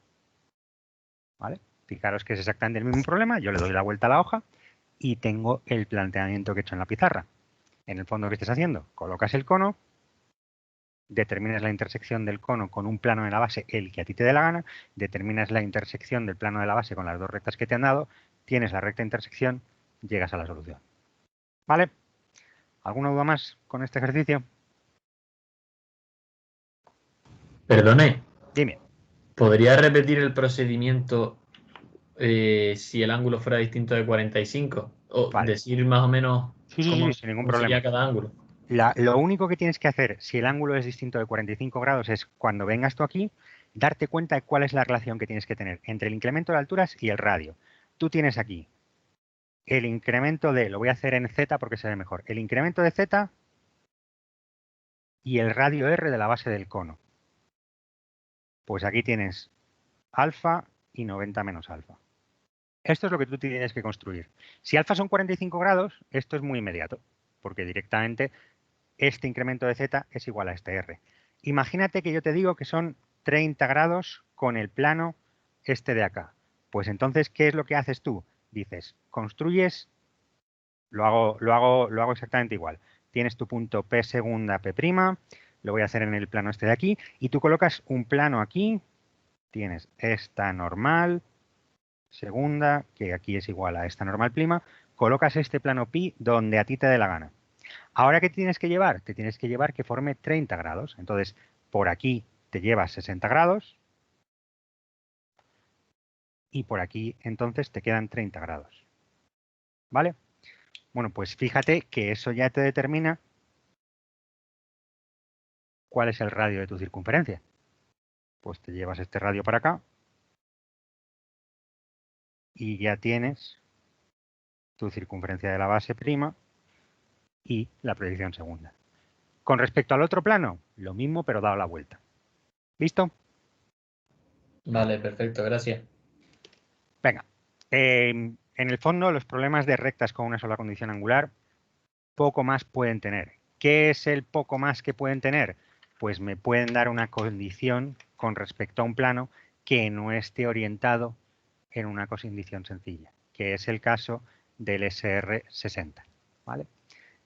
A: ¿vale? Fijaros que es exactamente el mismo problema, yo le doy la vuelta a la hoja y tengo el planteamiento que he hecho en la pizarra. En el fondo, ¿qué estás haciendo? Colocas el cono, determinas la intersección del cono con un plano de la base, el que a ti te dé la gana, determinas la intersección del plano de la base con las dos rectas que te han dado, tienes la recta intersección, llegas a la solución. ¿Vale? ¿Alguna duda más con este ejercicio?
C: Perdone,
A: Dime.
C: ¿podría repetir el procedimiento si el ángulo fuera distinto de 45? O
A: Vale.
C: decir más o menos
A: Sí, sí,
C: cómo,
A: sí, sin ningún
C: cómo sería
A: problema.
C: cada ángulo.
A: Lo único que tienes que hacer, si el ángulo es distinto de 45 grados, es cuando vengas tú aquí, darte cuenta de cuál es la relación que tienes que tener entre el incremento de alturas y el radio. Tú tienes aquí el incremento de, lo voy a hacer en Z porque se ve mejor, el incremento de Z y el radio R de la base del cono. Pues aquí tienes alfa y 90 menos alfa. Esto es lo que tú tienes que construir. Si alfa son 45 grados, esto es muy inmediato, porque directamente este incremento de Z es igual a este R. Imagínate que yo te digo que son 30 grados con el plano este de acá. Pues entonces, ¿qué es lo que haces tú? Dices, construyes, lo hago exactamente igual. Tienes tu punto P segunda, P', lo voy a hacer en el plano este de aquí, y tú colocas un plano aquí, tienes esta normal, segunda, que aquí es igual a esta normal prima, colocas este plano pi donde a ti te dé la gana. Ahora, ¿qué tienes que llevar? Te tienes que llevar que forme 30 grados. Entonces, por aquí te llevas 60 grados y por aquí entonces te quedan 30 grados. ¿Vale? Bueno, pues fíjate que eso ya te determina cuál es el radio de tu circunferencia. Pues te llevas este radio para acá y ya tienes tu circunferencia de la base prima y la proyección segunda. Con respecto al otro plano, lo mismo, pero dado la vuelta. ¿Listo?
C: Vale, perfecto, gracias.
A: Venga. En el fondo, los problemas de rectas con una sola condición angular poco más pueden tener. ¿Qué es el poco más que pueden tener? Pues me pueden dar una condición con respecto a un plano que no esté orientado en una condición sencilla, que es el caso del SR60. ¿Vale?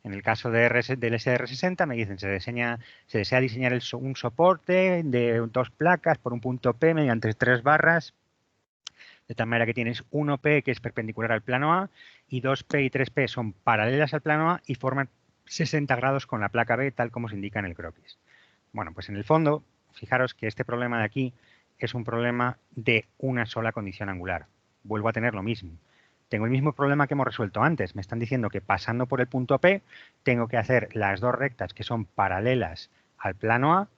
A: En el caso del SR60 me dicen se desea diseñar un soporte de 2 placas por un punto P mediante 3 barras, de tal manera que tienes 1P que es perpendicular al plano A y 2P y 3P son paralelas al plano A y forman 60 grados con la placa B, tal como se indica en el croquis. Bueno, pues en el fondo, fijaros que este problema de aquí es un problema de una sola condición angular. Vuelvo a tener lo mismo. Tengo el mismo problema que hemos resuelto antes. Me están diciendo que pasando por el punto P tengo que hacer las dos rectas que son paralelas al plano A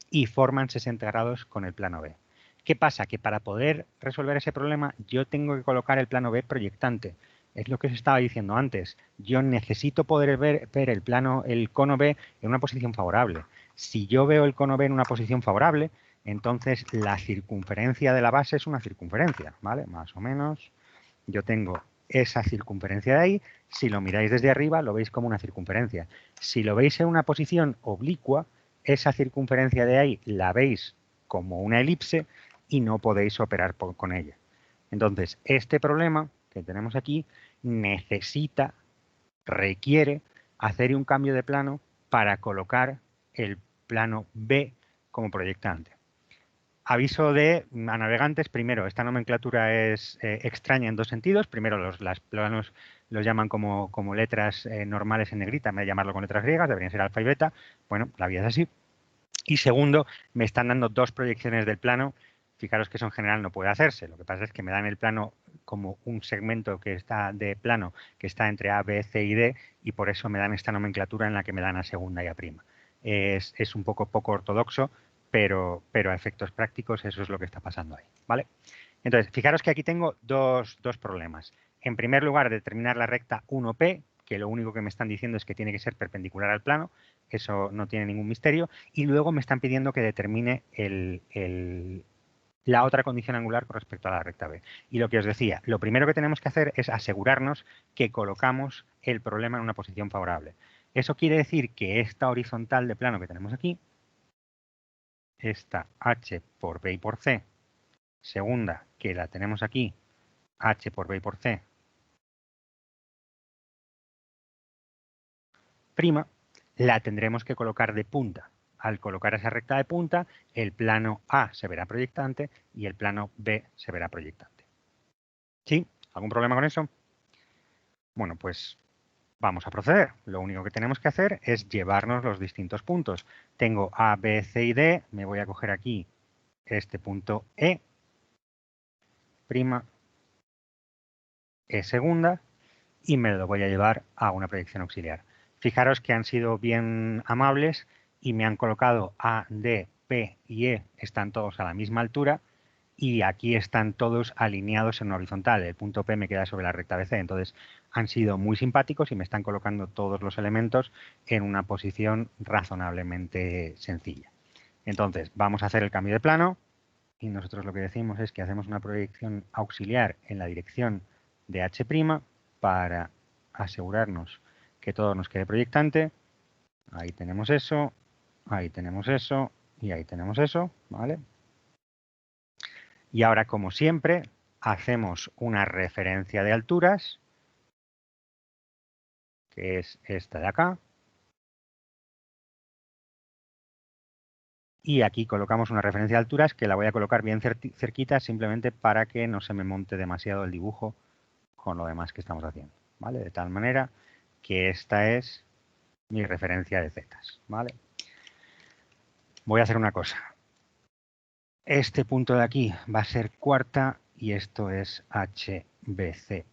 A: y forman 60 grados con el plano B. ¿Qué pasa? Que para poder resolver ese problema yo tengo que colocar el plano B proyectante. Es lo que os estaba diciendo antes. Yo necesito poder ver el cono B en una posición favorable. Si yo veo el cono B en una posición favorable, entonces la circunferencia de la base es una circunferencia, ¿vale? Más o menos. Yo tengo esa circunferencia de ahí. Si lo miráis desde arriba, lo veis como una circunferencia. Si lo veis en una posición oblicua, esa circunferencia de ahí la veis como una elipse y no podéis operar con ella. Entonces, este problema que tenemos aquí requiere hacer un cambio de plano para colocar el plano B como proyectante. Aviso a navegantes, primero, esta nomenclatura es extraña en dos sentidos. Primero, los planos los llaman como letras normales en negrita, en vez de llamarlo con letras griegas, deberían ser alfa y beta. Bueno, la vida es así. Y segundo, me están dando dos proyecciones del plano. Fijaros que eso en general no puede hacerse. Lo que pasa es que me dan el plano como un segmento que está de plano que está entre A, B, C y D, y por eso me dan esta nomenclatura en la que me dan A segunda y A prima. Es un poco ortodoxo, pero a efectos prácticos eso es lo que está pasando ahí, ¿vale? Entonces, fijaros que aquí tengo dos problemas. En primer lugar, determinar la recta 1P, que lo único que me están diciendo es que tiene que ser perpendicular al plano, eso no tiene ningún misterio, y luego me están pidiendo que determine la otra condición angular con respecto a la recta B. Y lo que os decía, lo primero que tenemos que hacer es asegurarnos que colocamos el problema en una posición favorable. Eso quiere decir que esta horizontal de plano que tenemos aquí, esta H por B y por C, segunda que la tenemos aquí, H por B y por C, prima, la tendremos que colocar de punta. Al colocar esa recta de punta, el plano A se verá proyectante y el plano B se verá proyectante. ¿Sí? ¿Algún problema con eso? Bueno, pues vamos a proceder. Lo único que tenemos que hacer es llevarnos los distintos puntos. Tengo A, B, C y D. Me voy a coger aquí este punto E, prima, E segunda, y me lo voy a llevar a una proyección auxiliar. Fijaros que han sido bien amables y me han colocado A, D, P y E, están todos a la misma altura y aquí están todos alineados en horizontal. El punto P me queda sobre la recta BC, entonces han sido muy simpáticos y me están colocando todos los elementos en una posición razonablemente sencilla. Entonces vamos a hacer el cambio de plano y nosotros lo que decimos es que hacemos una proyección auxiliar en la dirección de H' para asegurarnos que todo nos quede proyectante. Ahí tenemos eso, ahí tenemos eso y ahí tenemos eso, ¿vale? Y ahora, como siempre, hacemos una referencia de alturas, que es esta de acá. Y aquí colocamos una referencia de alturas que la voy a colocar bien cerquita simplemente para que no se me monte demasiado el dibujo con lo demás que estamos haciendo, ¿vale? De tal manera que esta es mi referencia de zetas, ¿vale? Voy a hacer una cosa. Este punto de aquí va a ser cuarta y esto es HBC'.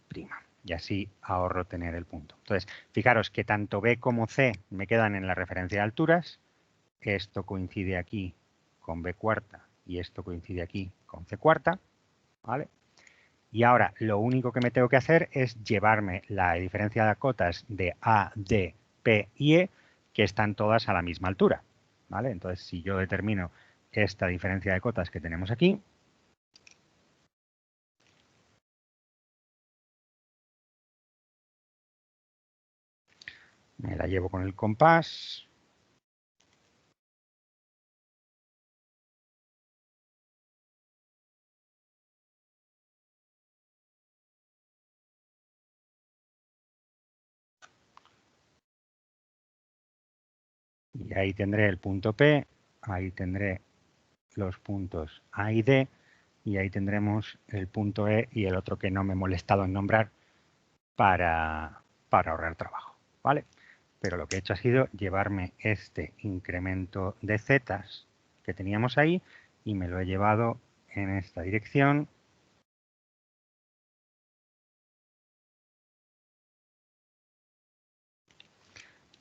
A: Y así ahorro tener el punto. Entonces, fijaros que tanto B como C me quedan en la referencia de alturas. Esto coincide aquí con B cuarta y esto coincide aquí con C cuarta, ¿vale? Y ahora lo único que me tengo que hacer es llevarme la diferencia de cotas de A, D, P y E, que están todas a la misma altura, ¿vale? Entonces, si yo determino esta diferencia de cotas que tenemos aquí, me la llevo con el compás. Y ahí tendré el punto P, ahí tendré los puntos A y D, y ahí tendremos el punto E y el otro que no me he molestado en nombrar para ahorrar trabajo, ¿vale? Pero lo que he hecho ha sido llevarme este incremento de zetas que teníamos ahí y me lo he llevado en esta dirección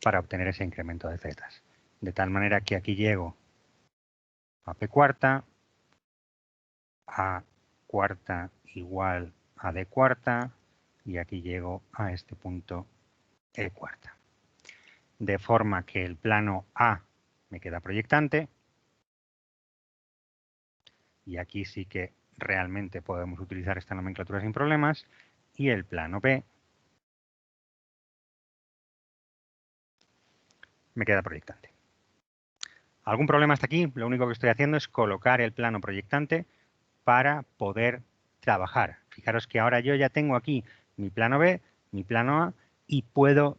A: para obtener ese incremento de zetas. De tal manera que aquí llego a P cuarta, A cuarta igual a D cuarta, y aquí llego a este punto E cuarta. De forma que el plano A me queda proyectante, y aquí sí que realmente podemos utilizar esta nomenclatura sin problemas, y el plano B me queda proyectante. ¿Algún problema hasta aquí? Lo único que estoy haciendo es colocar el plano proyectante para poder trabajar. Fijaros que ahora yo ya tengo aquí mi plano B, mi plano A, y puedo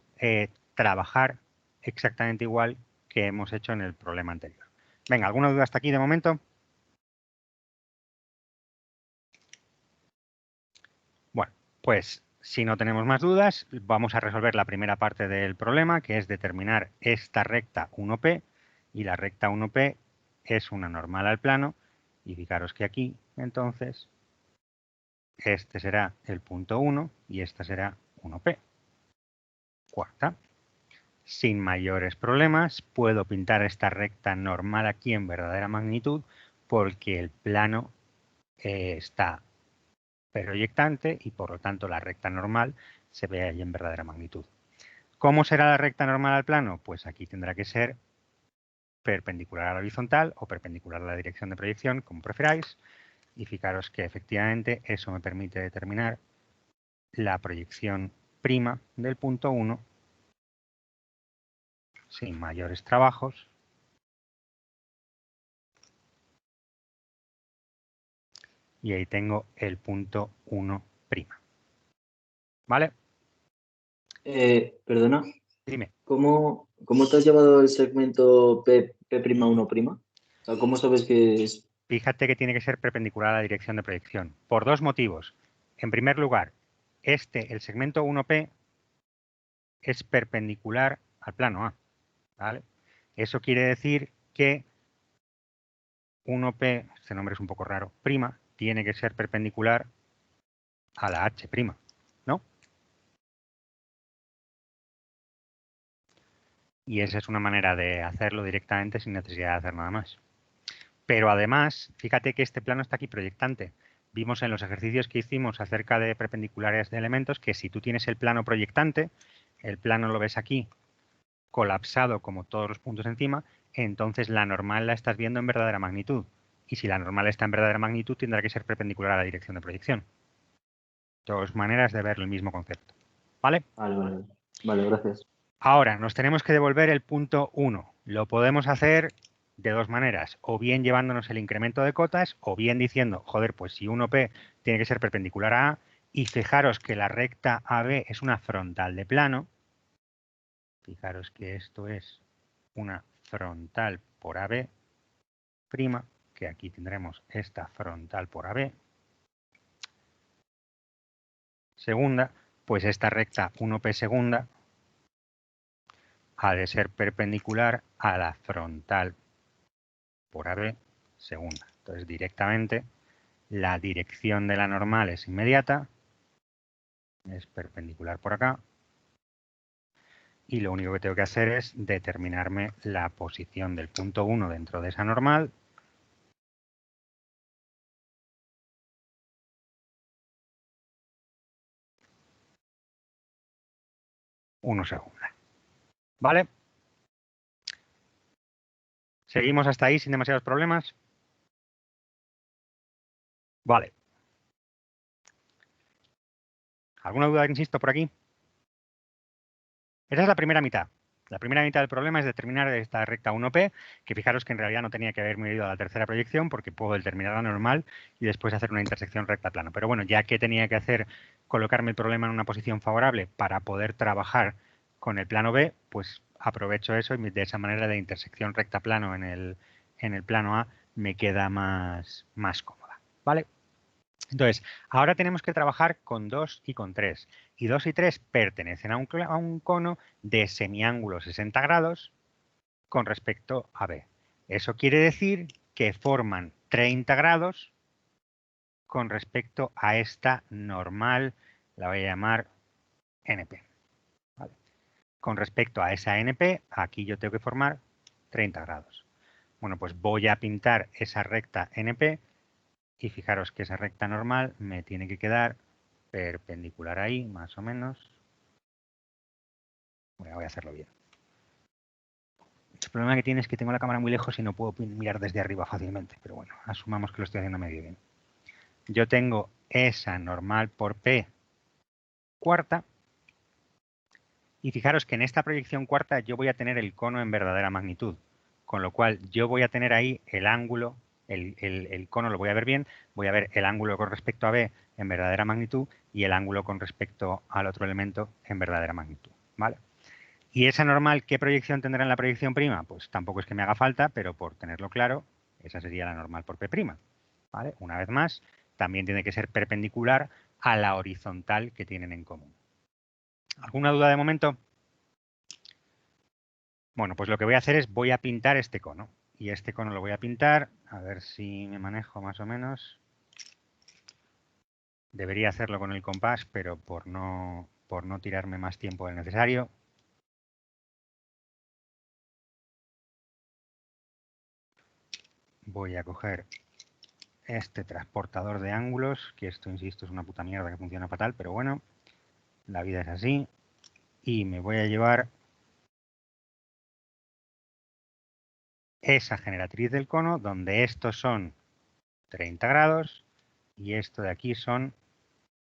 A: trabajar exactamente igual que hemos hecho en el problema anterior. Venga, ¿alguna duda hasta aquí de momento? Bueno, pues si no tenemos más dudas, vamos a resolver la primera parte del problema, que es determinar esta recta 1P, y la recta 1P es una normal al plano, y fijaros que aquí, entonces, este será el punto 1 y esta será 1P. Cuarta. Sin mayores problemas, puedo pintar esta recta normal aquí en verdadera magnitud porque el plano está proyectante y por lo tanto la recta normal se ve ahí en verdadera magnitud. ¿Cómo será la recta normal al plano? Pues aquí tendrá que ser perpendicular a la horizontal o perpendicular a la dirección de proyección, como preferáis. Y fijaros que efectivamente eso me permite determinar la proyección prima del punto 1 sin mayores trabajos. Y ahí tengo el punto 1'. ¿Vale?
B: Perdona,
A: Dime.
B: ¿cómo te has llevado el segmento P'1'? O sea, ¿cómo sabes que es?
A: Fíjate que tiene que ser perpendicular a la dirección de proyección. Por dos motivos. En primer lugar, el segmento 1P, es perpendicular al plano A. ¿Vale? Eso quiere decir que 1P, este nombre es un poco raro, prima, tiene que ser perpendicular a la H', ¿no? Y esa es una manera de hacerlo directamente sin necesidad de hacer nada más. Pero además, fíjate que este plano está aquí proyectante. Vimos en los ejercicios que hicimos acerca de perpendiculares de elementos que si tú tienes el plano proyectante, el plano lo ves aquí colapsado como todos los puntos encima, entonces la normal la estás viendo en verdadera magnitud. Y si la normal está en verdadera magnitud, tendrá que ser perpendicular a la dirección de proyección. Dos maneras de ver el mismo concepto. ¿Vale?
B: Vale, gracias.
A: Ahora, nos tenemos que devolver el punto 1. Lo podemos hacer de dos maneras, o bien llevándonos el incremento de cotas, o bien diciendo, joder, pues si 1P tiene que ser perpendicular a A, y fijaros que la recta AB es una frontal de plano, fijaros que esto es una frontal por AB', que aquí tendremos esta frontal por AB. Segunda, pues esta recta 1P segunda ha de ser perpendicular a la frontal por AB segunda. Entonces, directamente, la dirección de la normal es inmediata, es perpendicular por acá, y lo único que tengo que hacer es determinarme la posición del punto 1 dentro de esa normal. Uno segunda. ¿Vale? ¿Seguimos hasta ahí sin demasiados problemas? Vale. ¿Alguna duda, insisto, por aquí? Esa es la primera mitad. La primera mitad del problema es determinar esta recta 1P, que fijaros que en realidad no tenía que haberme ido a la tercera proyección porque puedo determinarla normal y después hacer una intersección recta plano. Pero bueno, ya que tenía que hacer colocarme el problema en una posición favorable para poder trabajar con el plano B, pues aprovecho eso y de esa manera de intersección recta plano en el plano A me queda más cómoda. ¿Vale? Entonces, ahora tenemos que trabajar con 2 y con 3. Y 2 y 3 pertenecen a un cono de semiángulo 60 grados con respecto a B. Eso quiere decir que forman 30 grados con respecto a esta normal, la voy a llamar NP. ¿Vale? Con respecto a esa NP, aquí yo tengo que formar 30 grados. Bueno, pues voy a pintar esa recta NP. Y fijaros que esa recta normal me tiene que quedar perpendicular ahí, más o menos. Bueno, voy a hacerlo bien. El problema que tiene es que tengo la cámara muy lejos y no puedo mirar desde arriba fácilmente. Pero bueno, asumamos que lo estoy haciendo medio bien. Yo tengo esa normal por P cuarta. Y fijaros que en esta proyección cuarta yo voy a tener el cono en verdadera magnitud. Con lo cual yo voy a tener ahí el ángulo, el cono lo voy a ver bien, voy a ver el ángulo con respecto a B en verdadera magnitud y el ángulo con respecto al otro elemento en verdadera magnitud. ¿Vale? ¿Y esa normal qué proyección tendrá en la proyección prima? Pues tampoco es que me haga falta, pero por tenerlo claro, esa sería la normal por P'. ¿Vale? Una vez más, también tiene que ser perpendicular a la horizontal que tienen en común. ¿Alguna duda de momento? Bueno, pues lo que voy a hacer es voy a pintar este cono. Y este cono lo voy a pintar, a ver si me manejo más o menos. Debería hacerlo con el compás, pero por no tirarme más tiempo del necesario. Voy a coger este transportador de ángulos, que esto, insisto, es una puta mierda que funciona fatal, pero bueno, la vida es así. Y me voy a llevar esa generatriz del cono, donde estos son 30 grados y esto de aquí son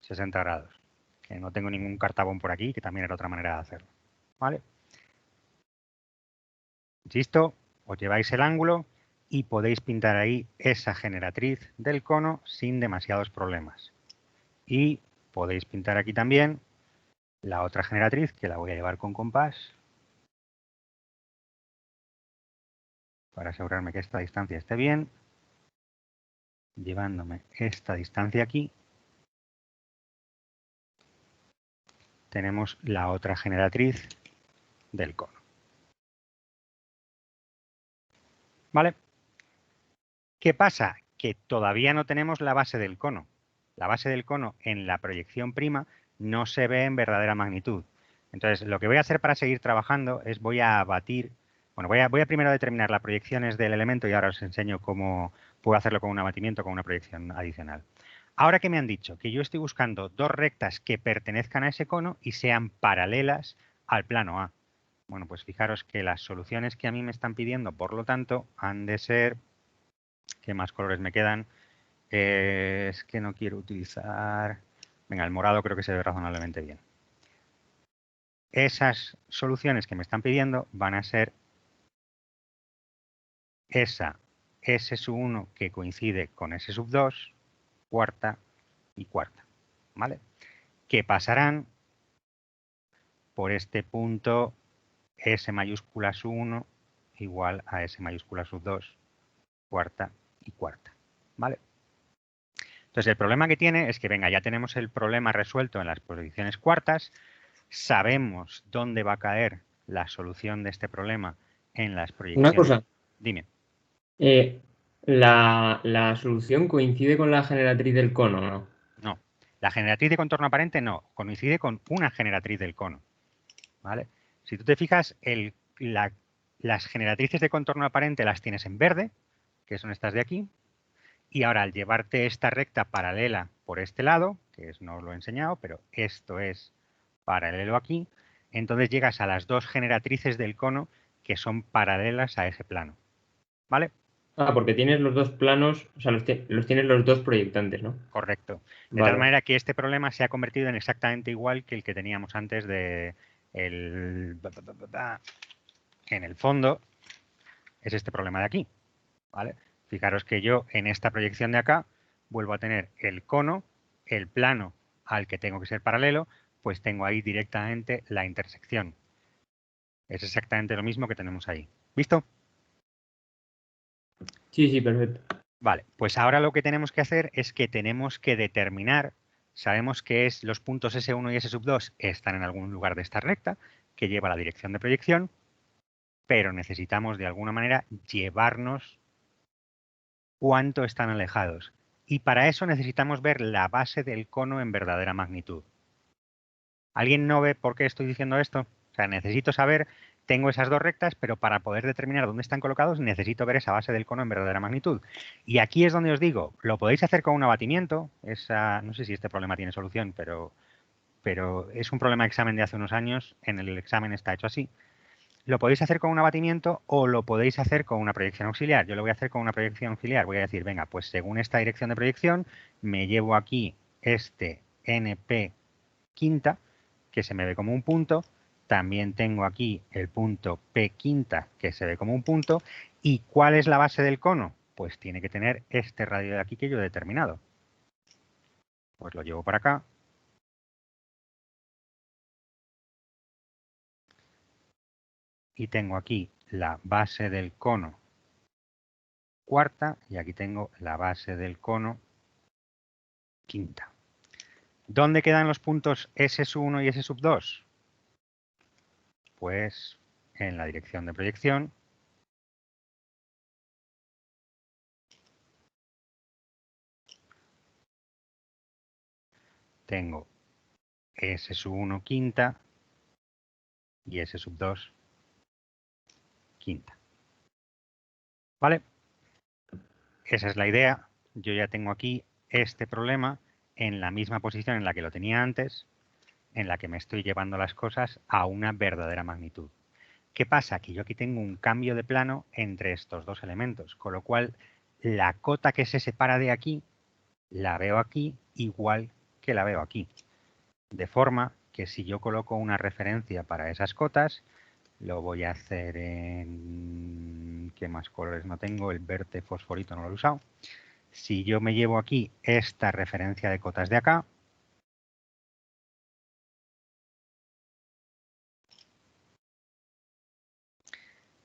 A: 60 grados. Que no tengo ningún cartabón por aquí, que también era otra manera de hacerlo. ¿Vale? Insisto, os lleváis el ángulo y podéis pintar ahí esa generatriz del cono sin demasiados problemas. Y podéis pintar aquí también la otra generatriz, que la voy a llevar con compás, para asegurarme que esta distancia esté bien, llevándome esta distancia aquí. Tenemos la otra generatriz del cono. ¿Vale? ¿Qué pasa? Que todavía no tenemos la base del cono. La base del cono en la proyección prima no se ve en verdadera magnitud. Entonces, lo que voy a hacer para seguir trabajando es voy a abatir, bueno, voy a primero determinar las proyecciones del elemento y ahora os enseño cómo puedo hacerlo con un abatimiento, con una proyección adicional. Ahora que me han dicho que yo estoy buscando dos rectas que pertenezcan a ese cono y sean paralelas al plano A. Bueno, pues fijaros que las soluciones que a mí me están pidiendo, por lo tanto, han de ser... ¿Qué más colores me quedan? Es que no quiero utilizar... Venga, el morado creo que se ve razonablemente bien. Esas soluciones que me están pidiendo van a ser esa S1 que coincide con S2, cuarta y cuarta. ¿Vale? Que pasarán por este punto S mayúscula S1 igual a S mayúscula S2, cuarta y cuarta. ¿Vale? Entonces, el problema que tiene es que, venga, ya tenemos el problema resuelto en las posiciones cuartas, sabemos dónde va a caer la solución de este problema en las proyecciones.
C: Una cosa.
A: Dime.
C: La solución coincide con la generatriz del cono, ¿no?
A: No. La generatriz de contorno aparente no, coincide con una generatriz del cono. ¿Vale? Si tú te fijas, las generatrices de contorno aparente las tienes en verde, que son estas de aquí, y ahora al llevarte esta recta paralela por este lado, que no os lo he enseñado, pero esto es paralelo aquí, entonces llegas a las dos generatrices del cono que son paralelas a ese plano. ¿vale?
C: Ah, porque tienes los dos planos, o sea, los tienes los dos proyectantes, ¿no?
A: Correcto. De
C: Vale.
A: tal manera que este problema se ha convertido en exactamente igual que el que teníamos antes de en el fondo es este problema de aquí, ¿vale? Fijaros que yo en esta proyección de acá vuelvo a tener el cono, el plano al que tengo que ser paralelo, pues tengo ahí directamente la intersección. Es exactamente lo mismo que tenemos ahí. ¿Visto?
C: Sí, sí, perfecto.
A: Vale, pues ahora lo que tenemos que hacer es que tenemos que determinar, sabemos que los puntos S1 y S2 están en algún lugar de esta recta, que lleva la dirección de proyección, pero necesitamos de alguna manera llevarnos cuánto están alejados. Y para eso necesitamos ver la base del cono en verdadera magnitud. ¿Alguien no ve por qué estoy diciendo esto? O sea, necesito saber, tengo esas dos rectas, pero para poder determinar dónde están colocados necesito ver esa base del cono en verdadera magnitud. Y aquí es donde os digo, lo podéis hacer con un abatimiento, no sé si este problema tiene solución, pero es un problema de examen de hace unos años, en el examen está hecho así. Lo podéis hacer con un abatimiento o lo podéis hacer con una proyección auxiliar. Yo lo voy a hacer con una proyección auxiliar. Voy a decir, venga, pues según esta dirección de proyección, me llevo aquí este NP quinta, que se me ve como un punto. También tengo aquí el punto P quinta, que se ve como un punto. ¿Y cuál es la base del cono? Pues tiene que tener este radio de aquí que yo he determinado. Pues lo llevo para acá. Y tengo aquí la base del cono cuarta y aquí tengo la base del cono quinta. ¿Dónde quedan los puntos S1 y S2? Pues en la dirección de proyección. Tengo S1 quinta y S2 quinta. ¿Vale? Esa es la idea. Yo ya tengo aquí este problema en la misma posición en la que lo tenía antes, en la que me estoy llevando las cosas a una verdadera magnitud. ¿Qué pasa? Que yo aquí tengo un cambio de plano entre estos dos elementos, con lo cual la cota que se separa de aquí, la veo aquí igual que la veo aquí. De forma que si yo coloco una referencia para esas cotas, lo voy a hacer en... ¿Qué más colores no tengo? El verde fosforito no lo he usado. Si yo me llevo aquí esta referencia de cotas de acá,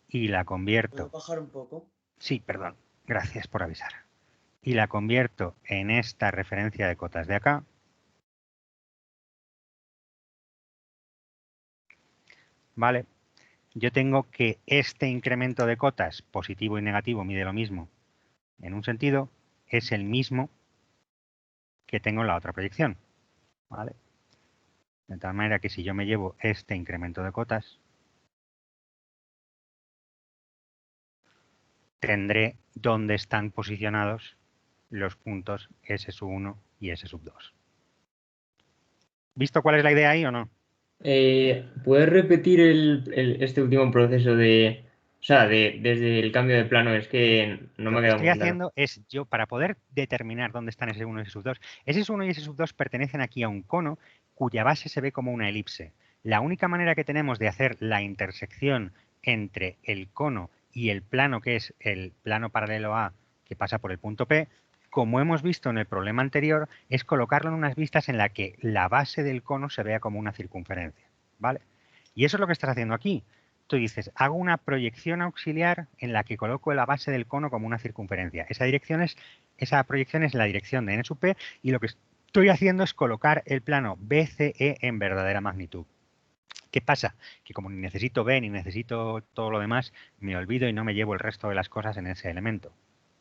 A: y la convierto...
F: ¿Puedo bajar un poco?
A: Sí, perdón. Gracias por avisar. Y la convierto en esta referencia de cotas de acá, ¿vale? Yo tengo que este incremento de cotas, positivo y negativo, mide lo mismo. En un sentido, es el mismo que tengo en la otra proyección, ¿vale? De tal manera que si yo me llevo este incremento de cotas, tendré dónde están posicionados los puntos S1 y S2. ¿Visto cuál es la idea ahí o no?
C: ¿Puedes repetir este último proceso de, o sea, desde el cambio de plano? Es que no me
A: Lo
C: ha
A: que
C: quedado
A: estoy
C: muy claro.
A: haciendo es, yo para poder determinar dónde están S1 y S2, S1 y S2 pertenecen aquí a un cono cuya base se ve como una elipse. La única manera que tenemos de hacer la intersección entre el cono y el plano, que es el plano paralelo A, que pasa por el punto P, como hemos visto en el problema anterior, es colocarlo en unas vistas en la que la base del cono se vea como una circunferencia, ¿vale? Y eso es lo que estás haciendo aquí. Tú dices, hago una proyección auxiliar en la que coloco la base del cono como una circunferencia. Esa proyección es la dirección de n sub p y lo que estoy haciendo es colocar el plano BCE en verdadera magnitud. ¿Qué pasa? Que como ni necesito B ni necesito todo lo demás, me olvido y no me llevo el resto de las cosas en ese elemento.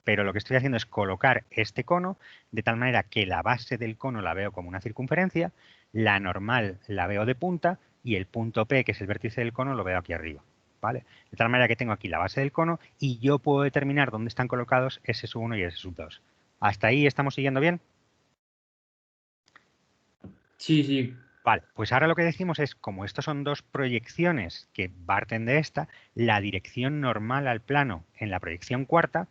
A: Pero lo que estoy haciendo es colocar este cono de tal manera que la base del cono la veo como una circunferencia, la normal la veo de punta y el punto P, que es el vértice del cono, lo veo aquí arriba. ¿Vale? De tal manera que tengo aquí la base del cono y yo puedo determinar dónde están colocados S1 y S2. ¿Hasta ahí estamos siguiendo bien?
C: Sí, sí.
A: Vale, pues ahora lo que decimos es, como estos son dos proyecciones que parten de esta, la dirección normal al plano en la proyección cuarta,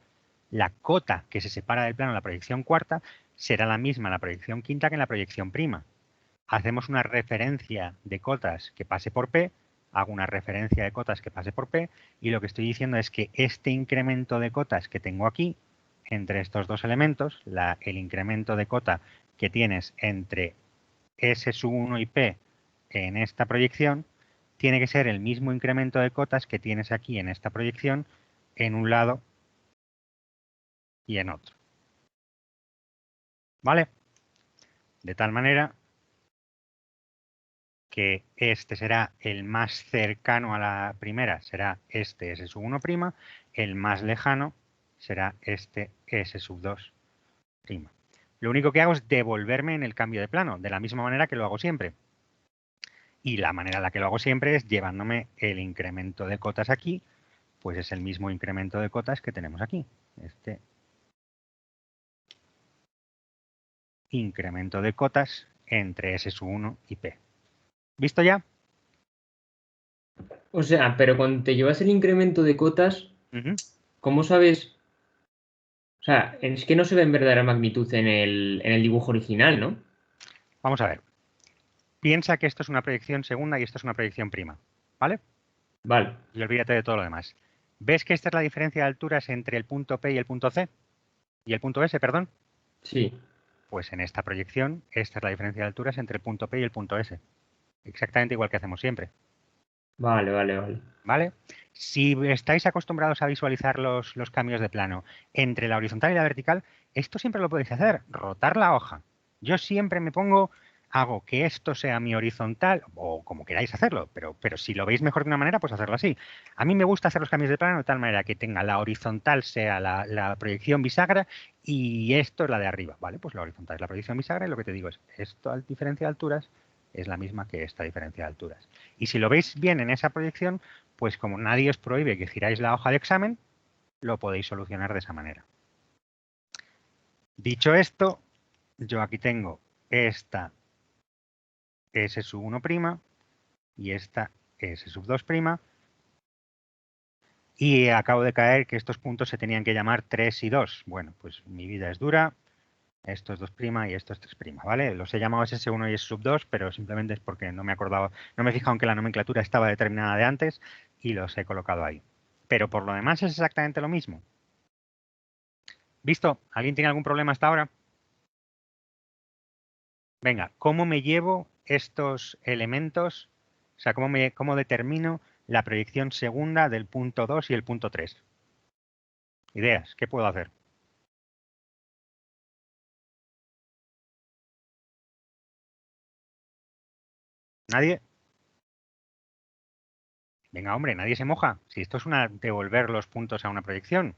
A: la cota que se separa del plano en la proyección cuarta, será la misma en la proyección quinta que en la proyección prima. Hacemos una referencia de cotas que pase por P, hago una referencia de cotas que pase por P, y lo que estoy diciendo es que este incremento de cotas que tengo aquí, entre estos dos elementos, el incremento de cota que tienes entre S sub 1 y P en esta proyección, tiene que ser el mismo incremento de cotas que tienes aquí en esta proyección en un lado y en otro. ¿Vale? De tal manera que este será el más cercano a la primera, será este S sub 1', el más lejano será este S sub 2'. Lo único que hago es devolverme en el cambio de plano, de la misma manera que lo hago siempre. Y la manera en la que lo hago siempre es llevándome el incremento de cotas aquí, pues es el mismo incremento de cotas que tenemos aquí. Este incremento de cotas entre S sub 1 y P. ¿Visto ya?
C: O sea, pero cuando te llevas el incremento de cotas, ¿cómo sabes? O sea, es que no se ve en verdadera magnitud en el dibujo original, ¿no?
A: Vamos a ver. Piensa que esto es una proyección segunda y esto es una proyección prima, ¿vale?
C: Vale.
A: Y olvídate de todo lo demás. ¿Ves que esta es la diferencia de alturas entre el punto P y el punto C? Y el punto S, perdón.
C: Sí.
A: Pues en esta proyección, esta es la diferencia de alturas entre el punto P y el punto S. Exactamente igual que hacemos siempre.
C: Vale, vale, vale.
A: ¿Vale? Si estáis acostumbrados a visualizar los cambios de plano entre la horizontal y la vertical, esto siempre lo podéis hacer, rotar la hoja. Yo siempre me pongo, hago que esto sea mi horizontal, o como queráis hacerlo, pero si lo veis mejor de una manera, pues hacerlo así. A mí me gusta hacer los cambios de plano de tal manera que tenga la horizontal sea la proyección bisagra y esto es la de arriba. Vale, pues la horizontal es la proyección bisagra y lo que te digo es, esto a diferencia de alturas es la misma que esta diferencia de alturas. Y si lo veis bien en esa proyección, pues como nadie os prohíbe que giráis la hoja de examen, lo podéis solucionar de esa manera. Dicho esto, yo aquí tengo esta S sub 1' y esta S sub 2', y acabo de caer que estos puntos se tenían que llamar 3 y 2. Bueno, pues mi vida es dura, esto es 2' y esto es 3', ¿vale? Los he llamado S1 y S sub 2, pero simplemente es porque no me acordaba, no me he fijado en que la nomenclatura estaba determinada de antes y los he colocado ahí. Pero por lo demás es exactamente lo mismo. ¿Visto? ¿Alguien tiene algún problema hasta ahora? Venga, ¿cómo me llevo estos elementos? O sea, ¿cómo determino la proyección segunda del punto 2 y el punto 3? Ideas, ¿qué puedo hacer? ¿Nadie? Venga, hombre, nadie se moja. Si esto es devolver los puntos a una proyección.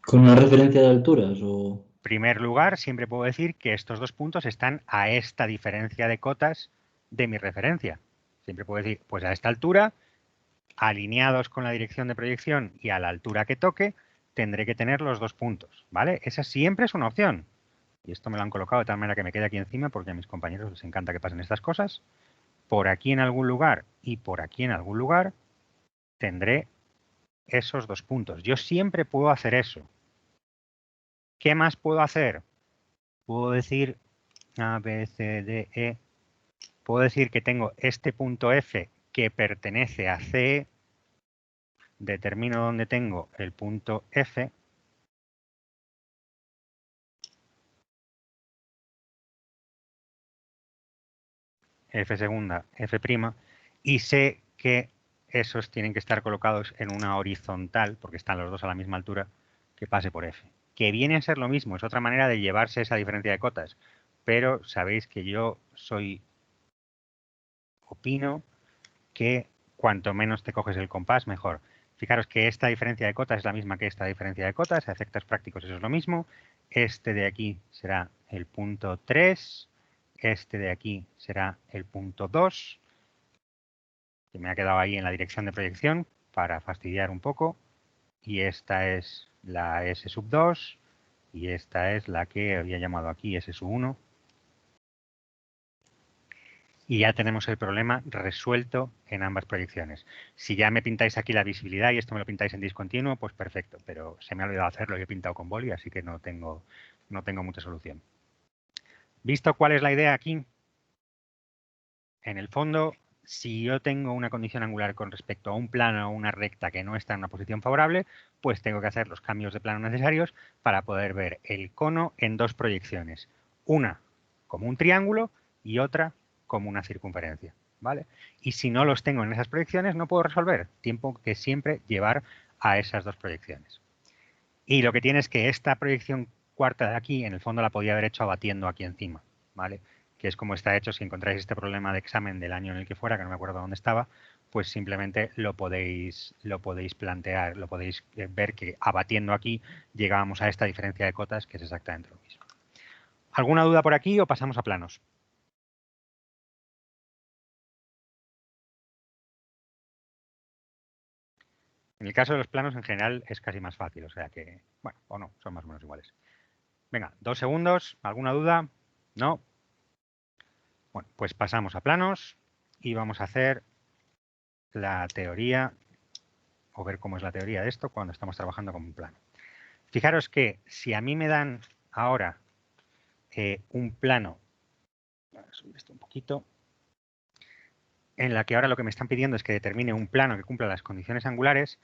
B: ¿Con una referencia de alturas o...?
A: En primer lugar, siempre puedo decir que estos dos puntos están a esta diferencia de cotas de mi referencia. Siempre puedo decir, pues a esta altura, alineados con la dirección de proyección y a la altura que toque, tendré que tener los dos puntos, ¿vale? Esa siempre es una opción. Y esto me lo han colocado de tal manera que me quede aquí encima porque a mis compañeros les encanta que pasen estas cosas. Por aquí en algún lugar y por aquí en algún lugar tendré esos dos puntos. Yo siempre puedo hacer eso. ¿Qué más puedo hacer? Puedo decir A, B, C, D, E. Puedo decir que tengo este punto F que pertenece a C. Determino dónde tengo el punto F. F segunda, F', y sé que esos tienen que estar colocados en una horizontal, porque están los dos a la misma altura, que pase por F. Que viene a ser lo mismo, es otra manera de llevarse esa diferencia de cotas, pero sabéis que yo opino que cuanto menos te coges el compás, mejor. Fijaros que esta diferencia de cotas es la misma que esta diferencia de cotas, a efectos prácticos eso es lo mismo. Este de aquí será el punto 3, este de aquí será el punto 2, que me ha quedado ahí en la dirección de proyección para fastidiar un poco, y esta es la S sub 2, y esta es la que había llamado aquí S sub 1. Y ya tenemos el problema resuelto en ambas proyecciones. Si ya me pintáis aquí la visibilidad y esto me lo pintáis en discontinuo, pues perfecto, pero se me ha olvidado hacerlo y he pintado con boli, así que no tengo mucha solución. ¿Visto cuál es la idea aquí? En el fondo, si yo tengo una condición angular con respecto a un plano o una recta que no está en una posición favorable, pues tengo que hacer los cambios de plano necesarios para poder ver el cono en dos proyecciones. Una como un triángulo y otra como una circunferencia, ¿vale? Y si no los tengo en esas proyecciones, no puedo resolver. Tiempo que siempre llevar a esas dos proyecciones. Y lo que tiene es que esta proyección cuarta de aquí, en el fondo la podía haber hecho abatiendo aquí encima, ¿vale? Que es como está hecho. Si encontráis este problema de examen del año en el que fuera, que no me acuerdo dónde estaba, pues simplemente lo podéis plantear, lo podéis ver que abatiendo aquí llegábamos a esta diferencia de cotas, que es exactamente lo mismo. ¿Alguna duda por aquí o pasamos a planos? En el caso de los planos, en general, es casi más fácil, o sea que, bueno, o no, son más o menos iguales. Venga, 2 segundos. ¿Alguna duda? ¿No? Bueno, pues pasamos a planos y vamos a hacer la teoría, o ver cómo es la teoría de esto cuando estamos trabajando con un plano. Fijaros que si a mí me dan ahora un plano, voy a subir esto un poquito, en la que ahora lo que me están pidiendo es que determine un plano que cumpla las condiciones angulares,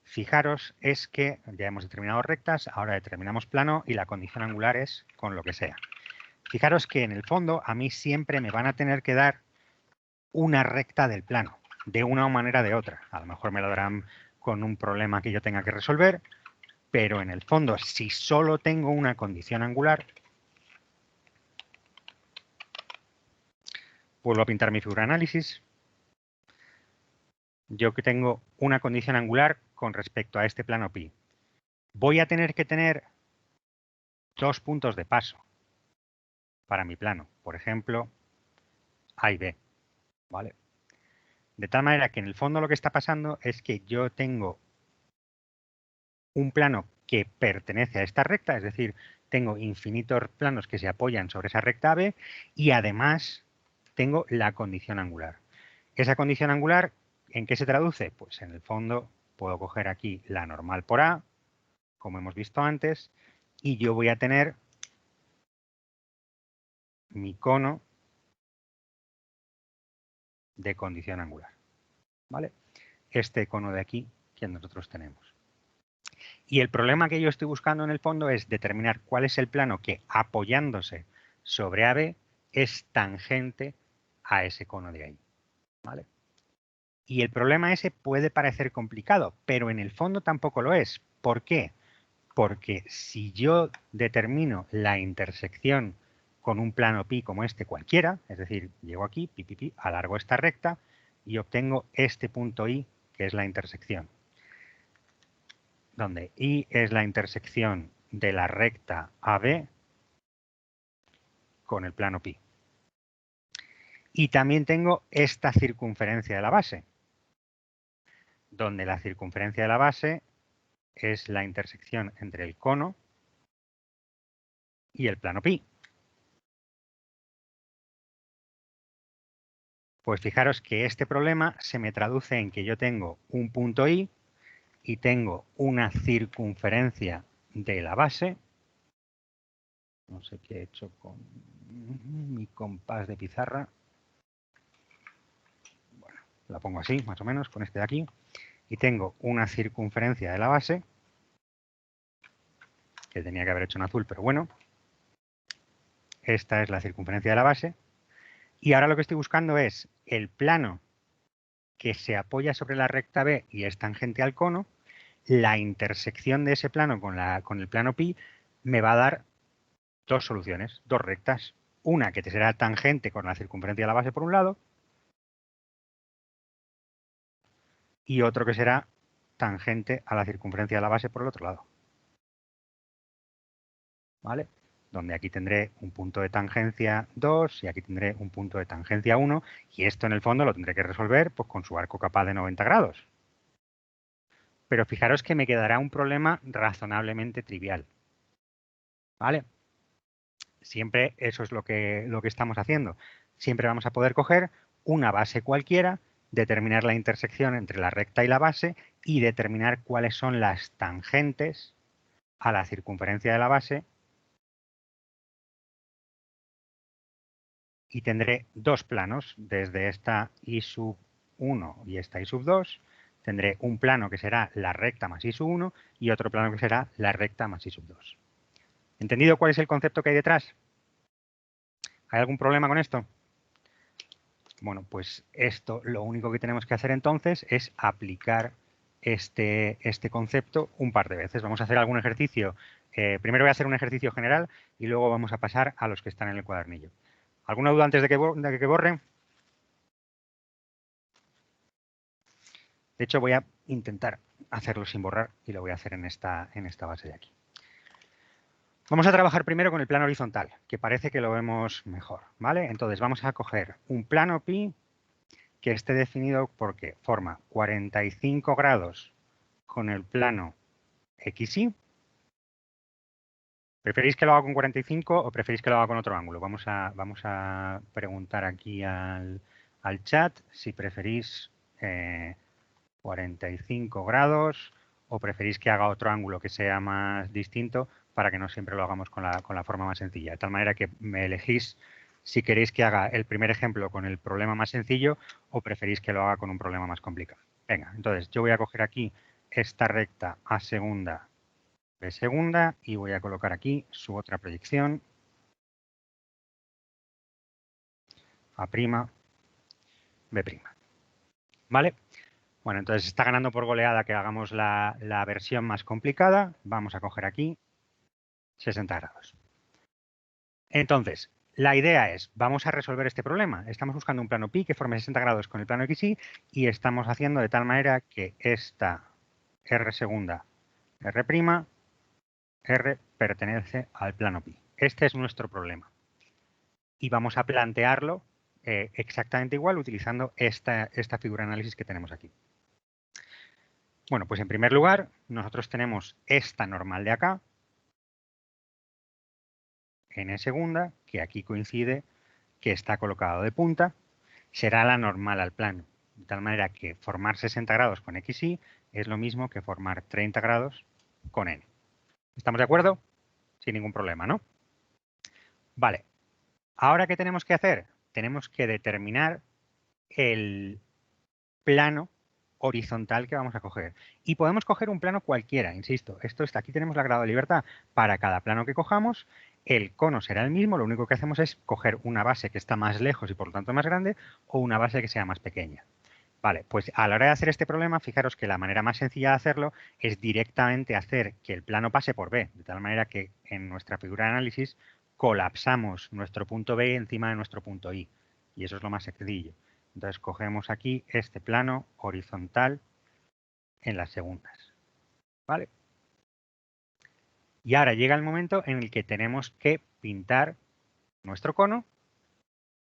A: fijaros es que ya hemos determinado rectas, ahora determinamos plano y la condición angular es con lo que sea. Fijaros que en el fondo a mí siempre me van a tener que dar una recta del plano, de una manera o de otra. A lo mejor me lo darán con un problema que yo tenga que resolver, pero en el fondo, si solo tengo una condición angular, vuelvo a pintar mi figura de análisis. Yo que tengo una condición angular con respecto a este plano pi. Voy a tener que tener dos puntos de paso para mi plano. Por ejemplo, A y B. ¿Vale? De tal manera que en el fondo lo que está pasando es que yo tengo un plano que pertenece a esta recta, es decir, tengo infinitos planos que se apoyan sobre esa recta AB y además tengo la condición angular. Esa condición angular, ¿en qué se traduce? Pues en el fondo puedo coger aquí la normal por A, como hemos visto antes, y yo voy a tener mi cono de condición angular. ¿Vale? Este cono de aquí que nosotros tenemos. Y el problema que yo estoy buscando en el fondo es determinar cuál es el plano que, apoyándose sobre AB, es tangente a ese cono de ahí. ¿Vale? Y el problema ese puede parecer complicado, pero en el fondo tampoco lo es. ¿Por qué? Porque si yo determino la intersección con un plano pi como este cualquiera, es decir, llego aquí, pi, pi, pi, alargo esta recta y obtengo este punto I, que es la intersección. Donde I es la intersección de la recta AB con el plano pi. Y también tengo esta circunferencia de la base, donde la circunferencia de la base es la intersección entre el cono y el plano pi. Pues fijaros que este problema se me traduce en que yo tengo un punto I y tengo una circunferencia de la base. No sé qué he hecho con mi compás de pizarra. Bueno, la pongo así, más o menos, con este de aquí. Y tengo una circunferencia de la base, que tenía que haber hecho en azul, pero bueno. Esta es la circunferencia de la base. Y ahora lo que estoy buscando es el plano que se apoya sobre la recta B y es tangente al cono. La intersección de ese plano con el plano pi me va a dar dos soluciones, dos rectas. Una que te será tangente con la circunferencia de la base por un lado y otro que será tangente a la circunferencia de la base por el otro lado. ¿Vale? Donde aquí tendré un punto de tangencia 2 y aquí tendré un punto de tangencia 1 y esto en el fondo lo tendré que resolver pues, con su arco capaz de 90 grados. Pero fijaros que me quedará un problema razonablemente trivial. ¿vale? Siempre eso es lo que estamos haciendo. Siempre vamos a poder coger una base cualquiera, determinar la intersección entre la recta y la base y determinar cuáles son las tangentes a la circunferencia de la base. Y tendré dos planos, desde esta I sub 1 y esta I sub 2. Tendré un plano que será la recta más I sub 1 y otro plano que será la recta más I sub 2. ¿Entendido cuál es el concepto que hay detrás? ¿Hay algún problema con esto? Bueno, pues esto lo único que tenemos que hacer entonces es aplicar este concepto un par de veces. Vamos a hacer algún ejercicio. Primero voy a hacer un ejercicio general y luego vamos a pasar a los que están en el cuadernillo. ¿Alguna duda antes de que borre? De hecho, voy a intentar hacerlo sin borrar y lo voy a hacer en esta base de aquí. Vamos a trabajar primero con el plano horizontal, que parece que lo vemos mejor, ¿vale? Entonces vamos a coger un plano pi que esté definido porque forma 45 grados con el plano XY. ¿Preferís que lo haga con 45 o preferís que lo haga con otro ángulo? Vamos a preguntar aquí al chat si preferís 45 grados o preferís que haga otro ángulo que sea más distinto para que no siempre lo hagamos con la forma más sencilla. De tal manera que me elegís si queréis que haga el primer ejemplo con el problema más sencillo o preferís que lo haga con un problema más complicado. Venga, entonces yo voy a coger aquí esta recta A segunda, B segunda y voy a colocar aquí su otra proyección A', B'. ¿Vale? Bueno, entonces está ganando por goleada que hagamos la versión más complicada. Vamos a coger aquí 60 grados. Entonces, la idea es, vamos a resolver este problema. Estamos buscando un plano pi que forme 60 grados con el plano XY y estamos haciendo de tal manera que esta R segunda, R', R pertenece al plano pi. Este es nuestro problema. Y vamos a plantearlo exactamente igual utilizando esta figura de análisis que tenemos aquí. Bueno, pues en primer lugar, nosotros tenemos esta normal de acá, N segunda, que aquí coincide que está colocado de punta, será la normal al plano. De tal manera que formar 60 grados con XY es lo mismo que formar 30 grados con N. ¿Estamos de acuerdo? Sin ningún problema, ¿no? Vale. Ahora, ¿qué tenemos que hacer? Tenemos que determinar el plano horizontal que vamos a coger. Y podemos coger un plano cualquiera, insisto. Aquí tenemos la grado de libertad. Para cada plano que cojamos, el cono será el mismo. Lo único que hacemos es coger una base que está más lejos y por lo tanto más grande o una base que sea más pequeña. Vale, pues a la hora de hacer este problema, fijaros que la manera más sencilla de hacerlo es directamente hacer que el plano pase por B, de tal manera que en nuestra figura de análisis colapsamos nuestro punto B encima de nuestro punto I. Y eso es lo más sencillo. Entonces cogemos aquí este plano horizontal en las segundas. ¿Vale? Y ahora llega el momento en el que tenemos que pintar nuestro cono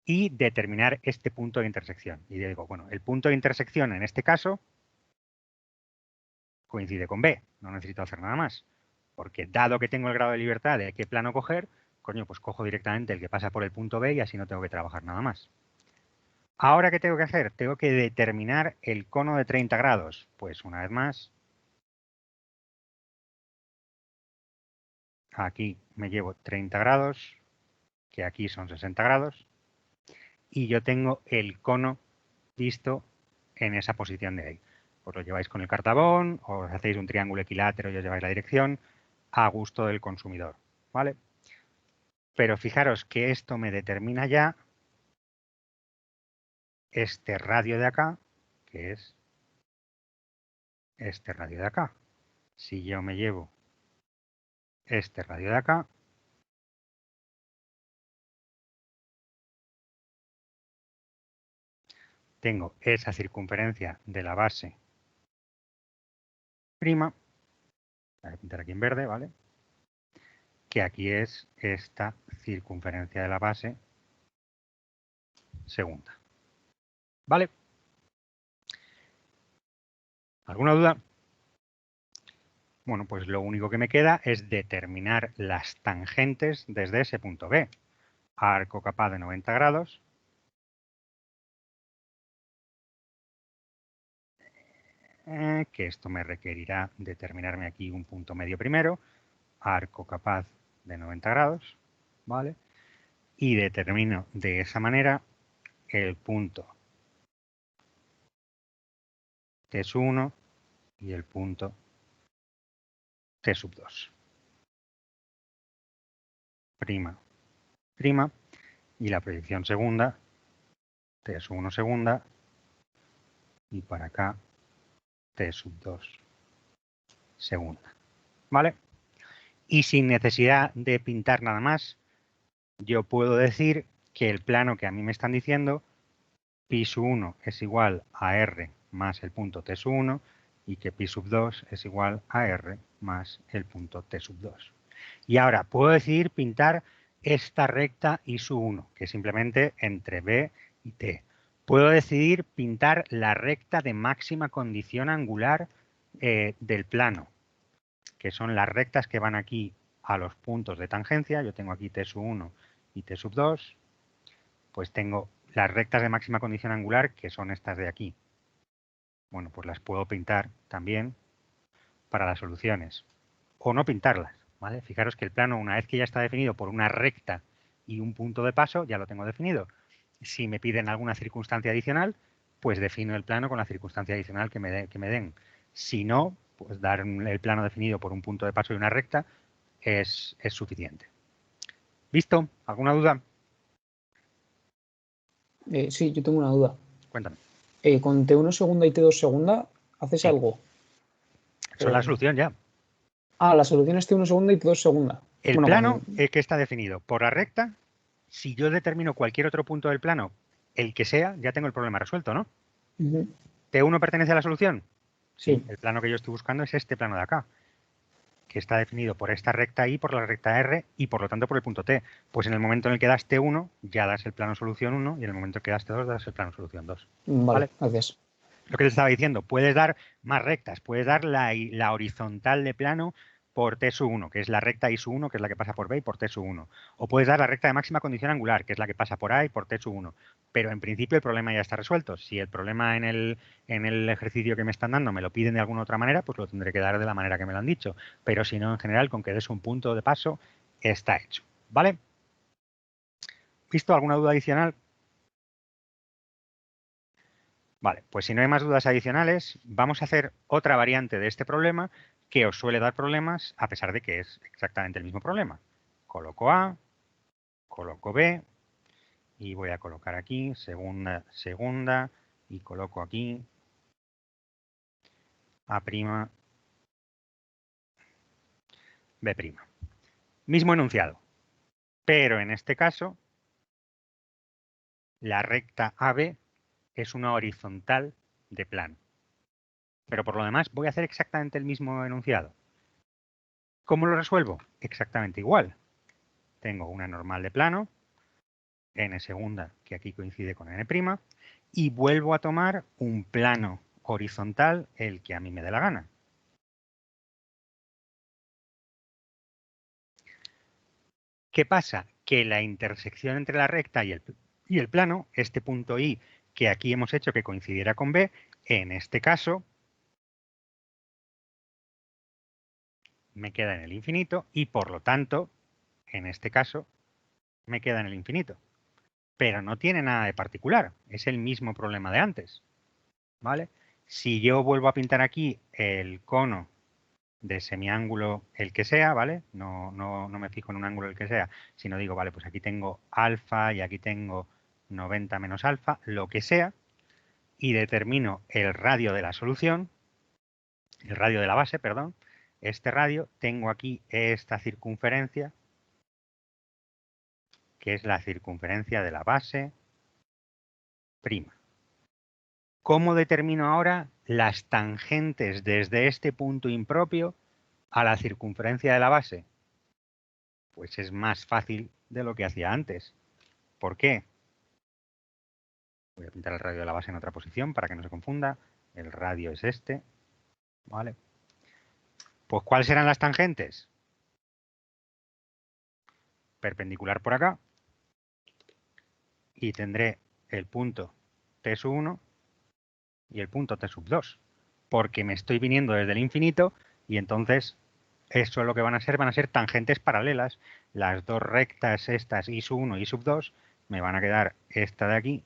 A: y determinar este punto de intersección. Y digo, bueno, el punto de intersección en este caso coincide con B, no necesito hacer nada más. Porque dado que tengo el grado de libertad de qué plano coger, coño, pues cojo directamente el que pasa por el punto B y así no tengo que trabajar nada más. Ahora, ¿qué tengo que hacer? Tengo que determinar el cono de 30 grados. Pues una vez más, aquí me llevo 30 grados, que aquí son 60 grados, y yo tengo el cono visto en esa posición de ahí. Os lo lleváis con el cartabón, os hacéis un triángulo equilátero y os lleváis la dirección a gusto del consumidor, ¿vale? Pero fijaros que esto me determina ya este radio de acá, que es este radio de acá. Si yo me llevo este radio de acá, tengo esa circunferencia de la base prima, voy a pintar aquí en verde, ¿vale? Que aquí es esta circunferencia de la base segunda. ¿Vale? ¿Alguna duda? Bueno, pues lo único que me queda es determinar las tangentes desde ese punto B. Arco capaz de 90 grados. Que esto me requerirá determinarme aquí un punto medio primero. Arco capaz de 90 grados. ¿Vale? Y determino de esa manera el punto T sub 1 y el punto T sub 2. Prima, prima. Y la proyección segunda, T sub 1 segunda. Y para acá, T sub 2 segunda. ¿Vale? Y sin necesidad de pintar nada más, yo puedo decir que el plano que a mí me están diciendo, pi sub 1 es igual a R más el punto T sub 1 y que pi sub 2 es igual a R más el punto T sub 2. Y ahora puedo decidir pintar esta recta I sub 1, que es simplemente entre B y T. Puedo decidir pintar la recta de máxima condición angular del plano, que son las rectas que van aquí a los puntos de tangencia. Yo tengo aquí T sub 1 y T sub 2. Pues tengo las rectas de máxima condición angular, que son estas de aquí. Bueno, pues las puedo pintar también para las soluciones. O no pintarlas, ¿vale? Fijaros que el plano, una vez que ya está definido por una recta y un punto de paso, ya lo tengo definido. Si me piden alguna circunstancia adicional, pues defino el plano con la circunstancia adicional que me den. Si no, pues dar el plano definido por un punto de paso y una recta es suficiente. ¿Visto? ¿Alguna duda?
D: Sí, yo tengo una duda.
A: Cuéntame.
D: Con T1 segunda y T2 segunda, ¿haces
A: Sí.
D: algo?
A: Eso es la solución ya.
D: Ah, la solución es T1 segunda y T2 segunda.
A: El
D: Bueno,
A: plano es que está definido por la recta. Si yo determino cualquier otro punto del plano, el que sea, ya tengo el problema resuelto, ¿no?
D: Ujú.
A: ¿T1 pertenece a la solución?
D: Sí.
A: El plano que yo estoy buscando es este plano de acá, que está definido por esta recta I, por la recta R y por lo tanto por el punto T. Pues en el momento en el que das T1, ya das el plano solución 1 y en el momento en que das T2, das el plano solución 2.
D: Vale, gracias.
A: Lo que te estaba diciendo, puedes dar más rectas, puedes dar la horizontal de plano por T sub 1, que es la recta I sub 1, que es la que pasa por B y por T sub 1. O puedes dar la recta de máxima condición angular, que es la que pasa por A y por T sub 1. Pero en principio el problema ya está resuelto. Si el problema en el ejercicio que me están dando me lo piden de alguna otra manera, pues lo tendré que dar de la manera que me lo han dicho. Pero si no, en general, con que des un punto de paso, está hecho. ¿Vale? ¿Visto alguna duda adicional? Vale, pues si no hay más dudas adicionales, vamos a hacer otra variante de este problema que os suele dar problemas a pesar de que es exactamente el mismo problema. Coloco A, coloco B y voy a colocar aquí segunda, segunda y coloco aquí A', B'. Mismo enunciado, pero en este caso la recta AB es una horizontal de plano. Pero por lo demás voy a hacer exactamente el mismo enunciado. ¿Cómo lo resuelvo? Exactamente igual. Tengo una normal de plano, n segunda, que aquí coincide con n', y vuelvo a tomar un plano horizontal, el que a mí me dé la gana. ¿Qué pasa? Que la intersección entre la recta y el plano, este punto I que aquí hemos hecho que coincidiera con B, en este caso me queda en el infinito y por lo tanto, en este caso, me queda en el infinito. Pero no tiene nada de particular, es el mismo problema de antes. ¿Vale? Si yo vuelvo a pintar aquí el cono de semiángulo el que sea, ¿vale? No me fijo en un ángulo el que sea, sino digo, vale, pues aquí tengo alfa y aquí tengo 90 menos alfa, lo que sea, y determino el radio de la solución, el radio de la base, perdón, este radio, tengo aquí esta circunferencia, que es la circunferencia de la base prima. ¿Cómo determino ahora las tangentes desde este punto impropio a la circunferencia de la base? Pues es más fácil de lo que hacía antes. ¿Por qué? Voy a pintar el radio de la base en otra posición para que no se confunda. El radio es este, ¿vale? Pues, ¿cuáles serán las tangentes? Perpendicular por acá. Y tendré el punto T sub 1 y el punto T sub 2. Porque me estoy viniendo desde el infinito y entonces eso lo que van a ser tangentes paralelas. Las dos rectas estas, I sub 1 y I sub 2, me van a quedar esta de aquí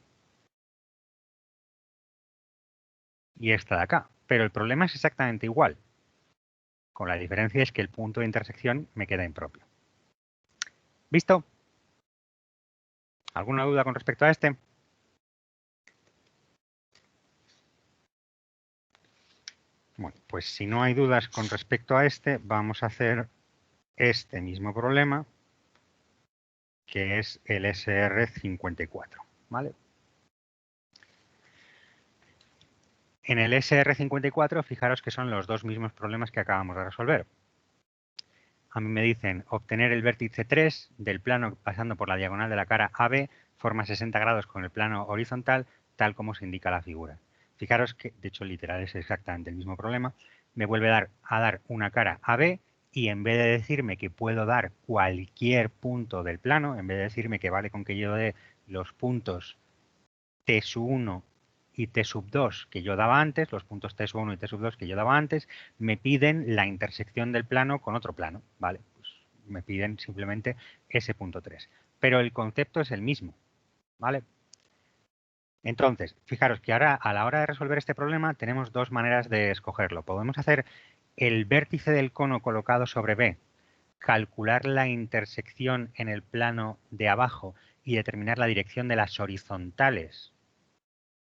A: y esta de acá. Pero el problema es exactamente igual. Con la diferencia es que el punto de intersección me queda impropio. ¿Visto? ¿Alguna duda con respecto a este? Bueno, pues si no hay dudas con respecto a este, vamos a hacer este mismo problema, que es el SR54, ¿vale? En el SR54, fijaros que son los dos mismos problemas que acabamos de resolver. A mí me dicen obtener el vértice 3 del plano pasando por la diagonal de la cara AB, forma 60 grados con el plano horizontal, tal como se indica la figura. Fijaros que, de hecho, literal es exactamente el mismo problema. Me vuelve a dar una cara AB y en vez de decirme que puedo dar cualquier punto del plano, en vez de decirme que vale con que yo dé los puntos T sub 1 y T sub 2 que yo daba antes, los puntos T sub 1 y T sub 2 que yo daba antes, me piden la intersección del plano con otro plano, ¿vale? Pues me piden simplemente ese punto 3. Pero el concepto es el mismo, ¿vale? Entonces, fijaros que ahora a la hora de resolver este problema tenemos dos maneras de escogerlo. Podemos hacer el vértice del cono colocado sobre B, calcular la intersección en el plano de abajo y determinar la dirección de las horizontales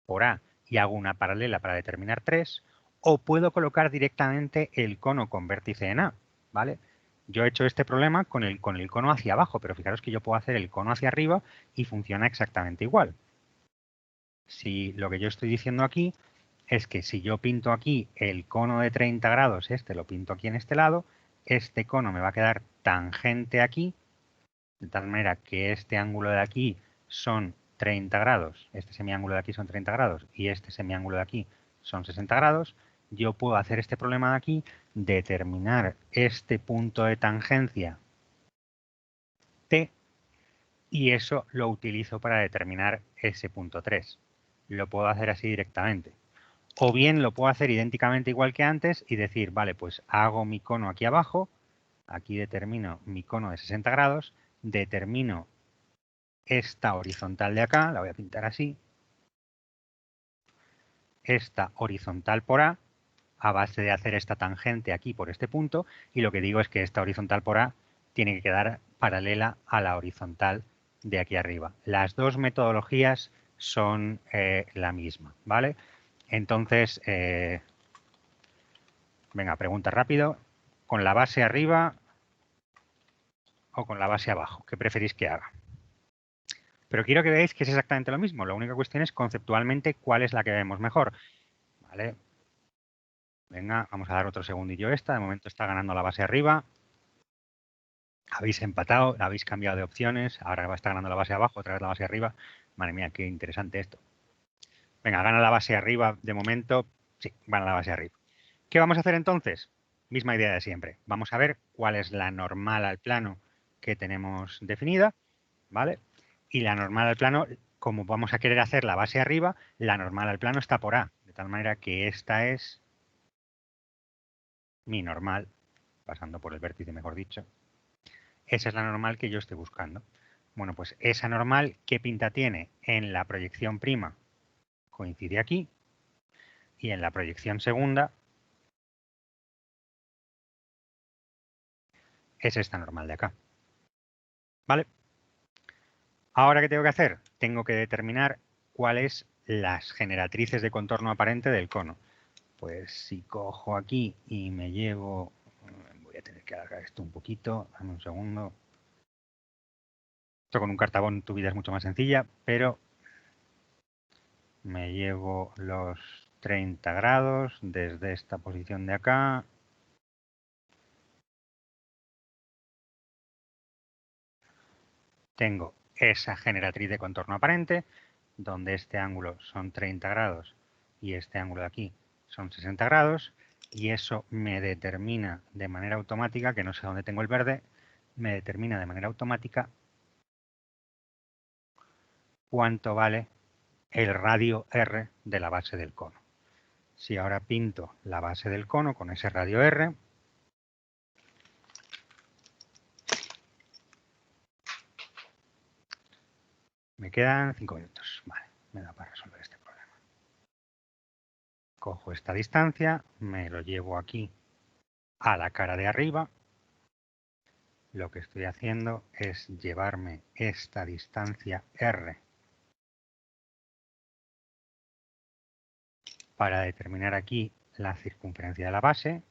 A: por A y hago una paralela para determinar 3, o puedo colocar directamente el cono con vértice en A, ¿vale? Yo he hecho este problema con el cono hacia abajo, pero fijaros que yo puedo hacer el cono hacia arriba y funciona exactamente igual. Si lo que yo estoy diciendo aquí es que si yo pinto aquí el cono de 30 grados, este lo pinto aquí en este lado, este cono me va a quedar tangente aquí, de tal manera que este ángulo de aquí son 30 grados, este semiángulo de aquí son 30 grados y este semiángulo de aquí son 60 grados, yo puedo hacer este problema de aquí, determinar este punto de tangencia T y eso lo utilizo para determinar ese punto 3. Lo puedo hacer así directamente. O bien lo puedo hacer idénticamente igual que antes y decir, vale, pues hago mi cono aquí abajo, aquí determino mi cono de 60 grados, determino esta horizontal de acá, la voy a pintar así, esta horizontal por A base de hacer esta tangente aquí por este punto, y lo que digo es que esta horizontal por A tiene que quedar paralela a la horizontal de aquí arriba. Las dos metodologías son la misma, ¿vale? Entonces, venga, pregunta rápido. ¿Con la base arriba o con la base abajo? ¿Qué preferís que haga? Pero quiero que veáis que es exactamente lo mismo. La única cuestión es conceptualmente cuál es la que vemos mejor. ¿Vale? Venga, vamos a dar otro segundillo esta. De momento está ganando la base arriba. Habéis empatado, habéis cambiado de opciones. Ahora va a estar ganando la base abajo, otra vez la base arriba. Madre mía, qué interesante esto. Venga, gana la base arriba de momento. Sí, gana la base arriba. ¿Qué vamos a hacer entonces? Misma idea de siempre. Vamos a ver cuál es la normal al plano que tenemos definida, ¿vale? Y la normal al plano, como vamos a querer hacer la base arriba, la normal al plano está por A. De tal manera que esta es mi normal, pasando por el vértice, mejor dicho. Esa es la normal que yo estoy buscando. Bueno, pues esa normal, ¿qué pinta tiene? En la proyección prima coincide aquí y en la proyección segunda es esta normal de acá. ¿Vale? Ahora, ¿qué tengo que hacer? Tengo que determinar cuáles las generatrices de contorno aparente del cono. Pues si cojo aquí y me llevo... Voy a tener que alargar esto un poquito. Dame un segundo. Esto con un cartabón tu vida es mucho más sencilla, pero me llevo los 30 grados desde esta posición de acá. Tengo esa generatriz de contorno aparente, donde este ángulo son 30 grados y este ángulo de aquí son 60 grados. y eso me determina de manera automática, que no sé dónde tengo el verde, me determina de manera automática cuánto vale el radio R de la base del cono. Si ahora pinto la base del cono con ese radio R, me quedan 5 minutos. Vale, me da para resolver este problema. Cojo esta distancia, me lo llevo aquí a la cara de arriba. Lo que estoy haciendo es llevarme esta distancia R para determinar aquí la circunferencia de la base,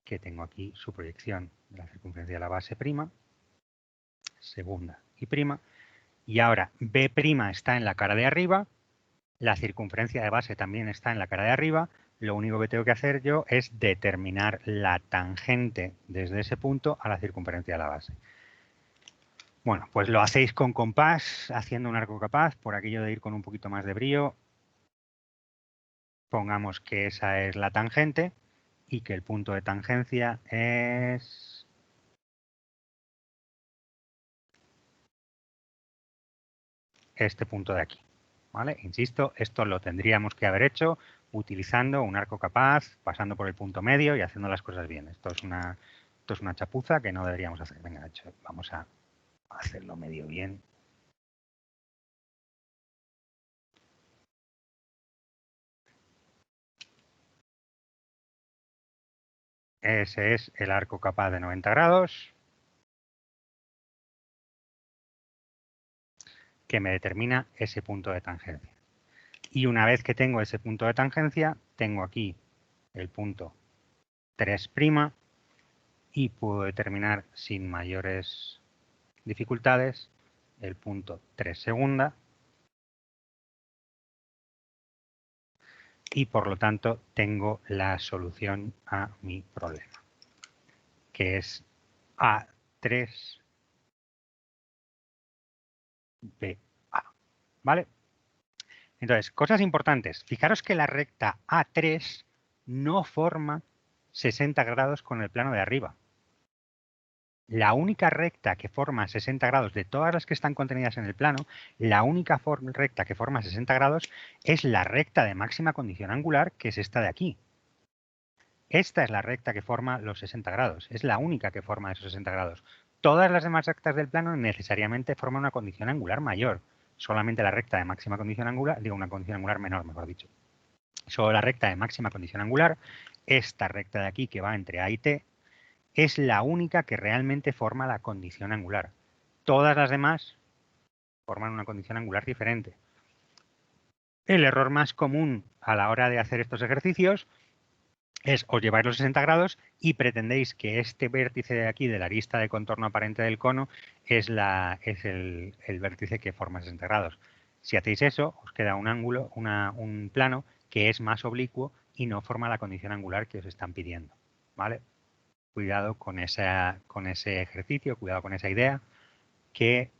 A: que tengo aquí su proyección de la circunferencia de la base prima, segunda y prima. Y ahora B' está en la cara de arriba, la circunferencia de base también está en la cara de arriba. Lo único que tengo que hacer yo es determinar la tangente desde ese punto a la circunferencia de la base. Bueno, pues lo hacéis con compás, haciendo un arco capaz, por aquello de ir con un poquito más de brío. Pongamos que esa es la tangente y que el punto de tangencia es este punto de aquí. ¿Vale? Insisto, esto lo tendríamos que haber hecho utilizando un arco capaz, pasando por el punto medio y haciendo las cosas bien. Esto es una chapuza que no deberíamos hacer. Venga, de hecho, vamos a hacerlo medio bien. Ese es el arco capaz de 90 grados que me determina ese punto de tangencia. Y una vez que tengo ese punto de tangencia, tengo aquí el punto 3' y puedo determinar sin mayores dificultades el punto 3 segunda y por lo tanto tengo la solución a mi problema, que es A3 BA. ¿Vale? Entonces, cosas importantes. Fijaros que la recta A3 no forma 60 grados con el plano de arriba. La única recta que forma 60 grados de todas las que están contenidas en el plano, la única recta que forma 60 grados es la recta de máxima condición angular, que es esta de aquí. Esta es la recta que forma los 60 grados. Es la única que forma esos 60 grados. Todas las demás rectas del plano necesariamente forman una condición angular mayor. Solamente la recta de máxima condición angular, digo una condición angular menor, mejor dicho. Solo la recta de máxima condición angular, esta recta de aquí que va entre A y T, es la única que realmente forma la condición angular. Todas las demás forman una condición angular diferente. El error más común a la hora de hacer estos ejercicios es os lleváis los 60 grados y pretendéis que este vértice de aquí de la arista de contorno aparente del cono es el vértice que forma 60 grados. Si hacéis eso, os queda un ángulo, un plano que es más oblicuo y no forma la condición angular que os están pidiendo. ¿Vale? Cuidado con ese ejercicio, cuidado con esa idea, que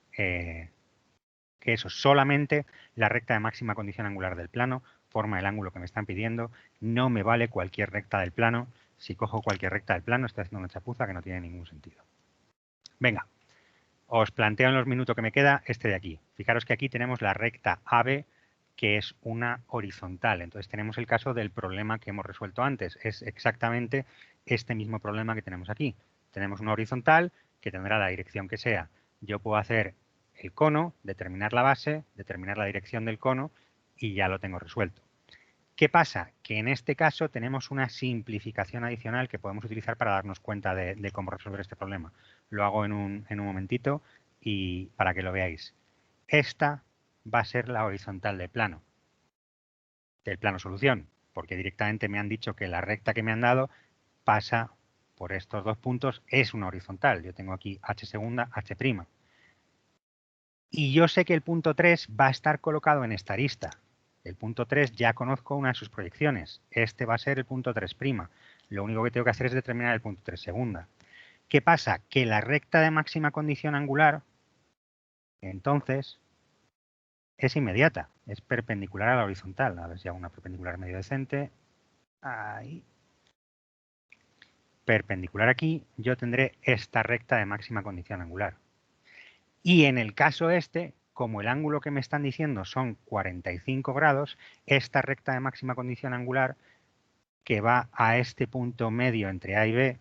A: eso, solamente la recta de máxima condición angular del plano forma el ángulo que me están pidiendo, no me vale cualquier recta del plano. Si cojo cualquier recta del plano, estoy haciendo una chapuza que no tiene ningún sentido. Venga, os planteo en los minutos que me queda este de aquí. Fijaros que aquí tenemos la recta AB, que es una horizontal. Entonces tenemos el caso del problema que hemos resuelto antes. Es exactamente este mismo problema que tenemos aquí. Tenemos una horizontal que tendrá la dirección que sea. Yo puedo hacer el cono, determinar la base, determinar la dirección del cono y ya lo tengo resuelto. ¿Qué pasa? Que en este caso tenemos una simplificación adicional que podemos utilizar para darnos cuenta de cómo resolver este problema. Lo hago en un momentito y para que lo veáis. Esta va a ser la horizontal del plano solución, porque directamente me han dicho que la recta que me han dado pasa por estos dos puntos, es una horizontal. Yo tengo aquí h segunda, h'. Y yo sé que el punto 3 va a estar colocado en esta arista. El punto 3 ya conozco una de sus proyecciones. Este va a ser el punto 3'. Lo único que tengo que hacer es determinar el punto 3 segunda. ¿Qué pasa? Que la recta de máxima condición angular, entonces, es inmediata. Es perpendicular a la horizontal. A ver si hago una perpendicular medio decente. Ahí. perpendicular aquí, yo tendré esta recta de máxima condición angular. Y en el caso este, como el ángulo que me están diciendo son 45 grados, esta recta de máxima condición angular que va a este punto medio entre A y B,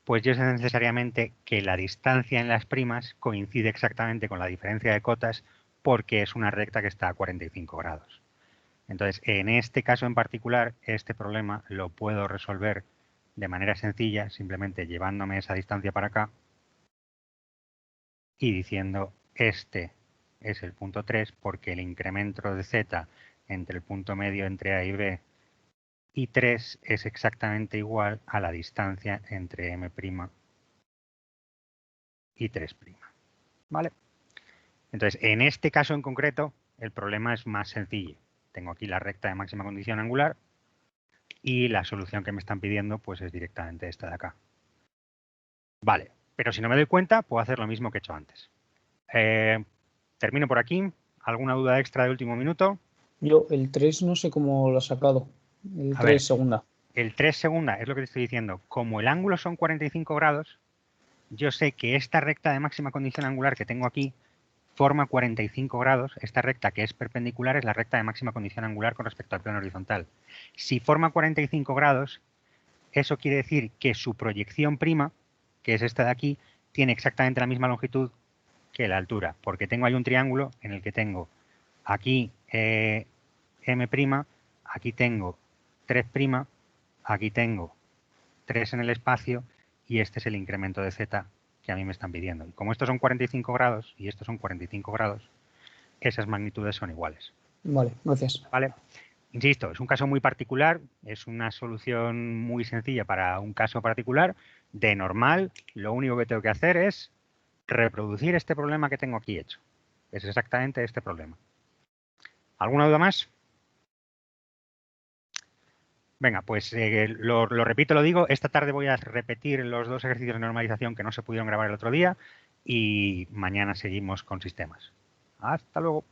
A: pues yo sé necesariamente que la distancia en las primas coincide exactamente con la diferencia de cotas porque es una recta que está a 45 grados. Entonces, en este caso en particular, este problema lo puedo resolver de manera sencilla, simplemente llevándome esa distancia para acá y diciendo este es el punto 3 porque el incremento de z entre el punto medio entre A y B y 3 es exactamente igual a la distancia entre M' y 3'. ¿Vale? Entonces, en este caso en concreto, el problema es más sencillo. Tengo aquí la recta de máxima condición angular y la solución que me están pidiendo pues es directamente esta de acá. Vale, pero si no me doy cuenta, puedo hacer lo mismo que he hecho antes. Termino por aquí. ¿Alguna duda extra de último minuto?
D: Yo el 3 no sé cómo lo he sacado. El 3 segunda.
A: El 3 segunda es lo que te estoy diciendo. Como el ángulo son 45 grados, yo sé que esta recta de máxima condición angular que tengo aquí forma 45 grados. Esta recta que es perpendicular es la recta de máxima condición angular con respecto al plano horizontal. Si forma 45 grados, eso quiere decir que su proyección prima, que es esta de aquí, tiene exactamente la misma longitud que la altura, porque tengo ahí un triángulo en el que tengo aquí M', aquí tengo 3', aquí tengo 3 en el espacio y este es el incremento de z que a mí me están pidiendo. Y como estos son 45 grados y estos son 45 grados, esas magnitudes son iguales.
D: Vale, gracias.
A: ¿Vale? Insisto, es un caso muy particular, es una solución muy sencilla para un caso particular. De normal, lo único que tengo que hacer es reproducir este problema que tengo aquí hecho. Es exactamente este problema. ¿Alguna duda más? Venga, pues lo repito, lo digo. Esta tarde voy a repetir los 2 ejercicios de normalización que no se pudieron grabar el otro día y mañana seguimos con sistemas. Hasta luego.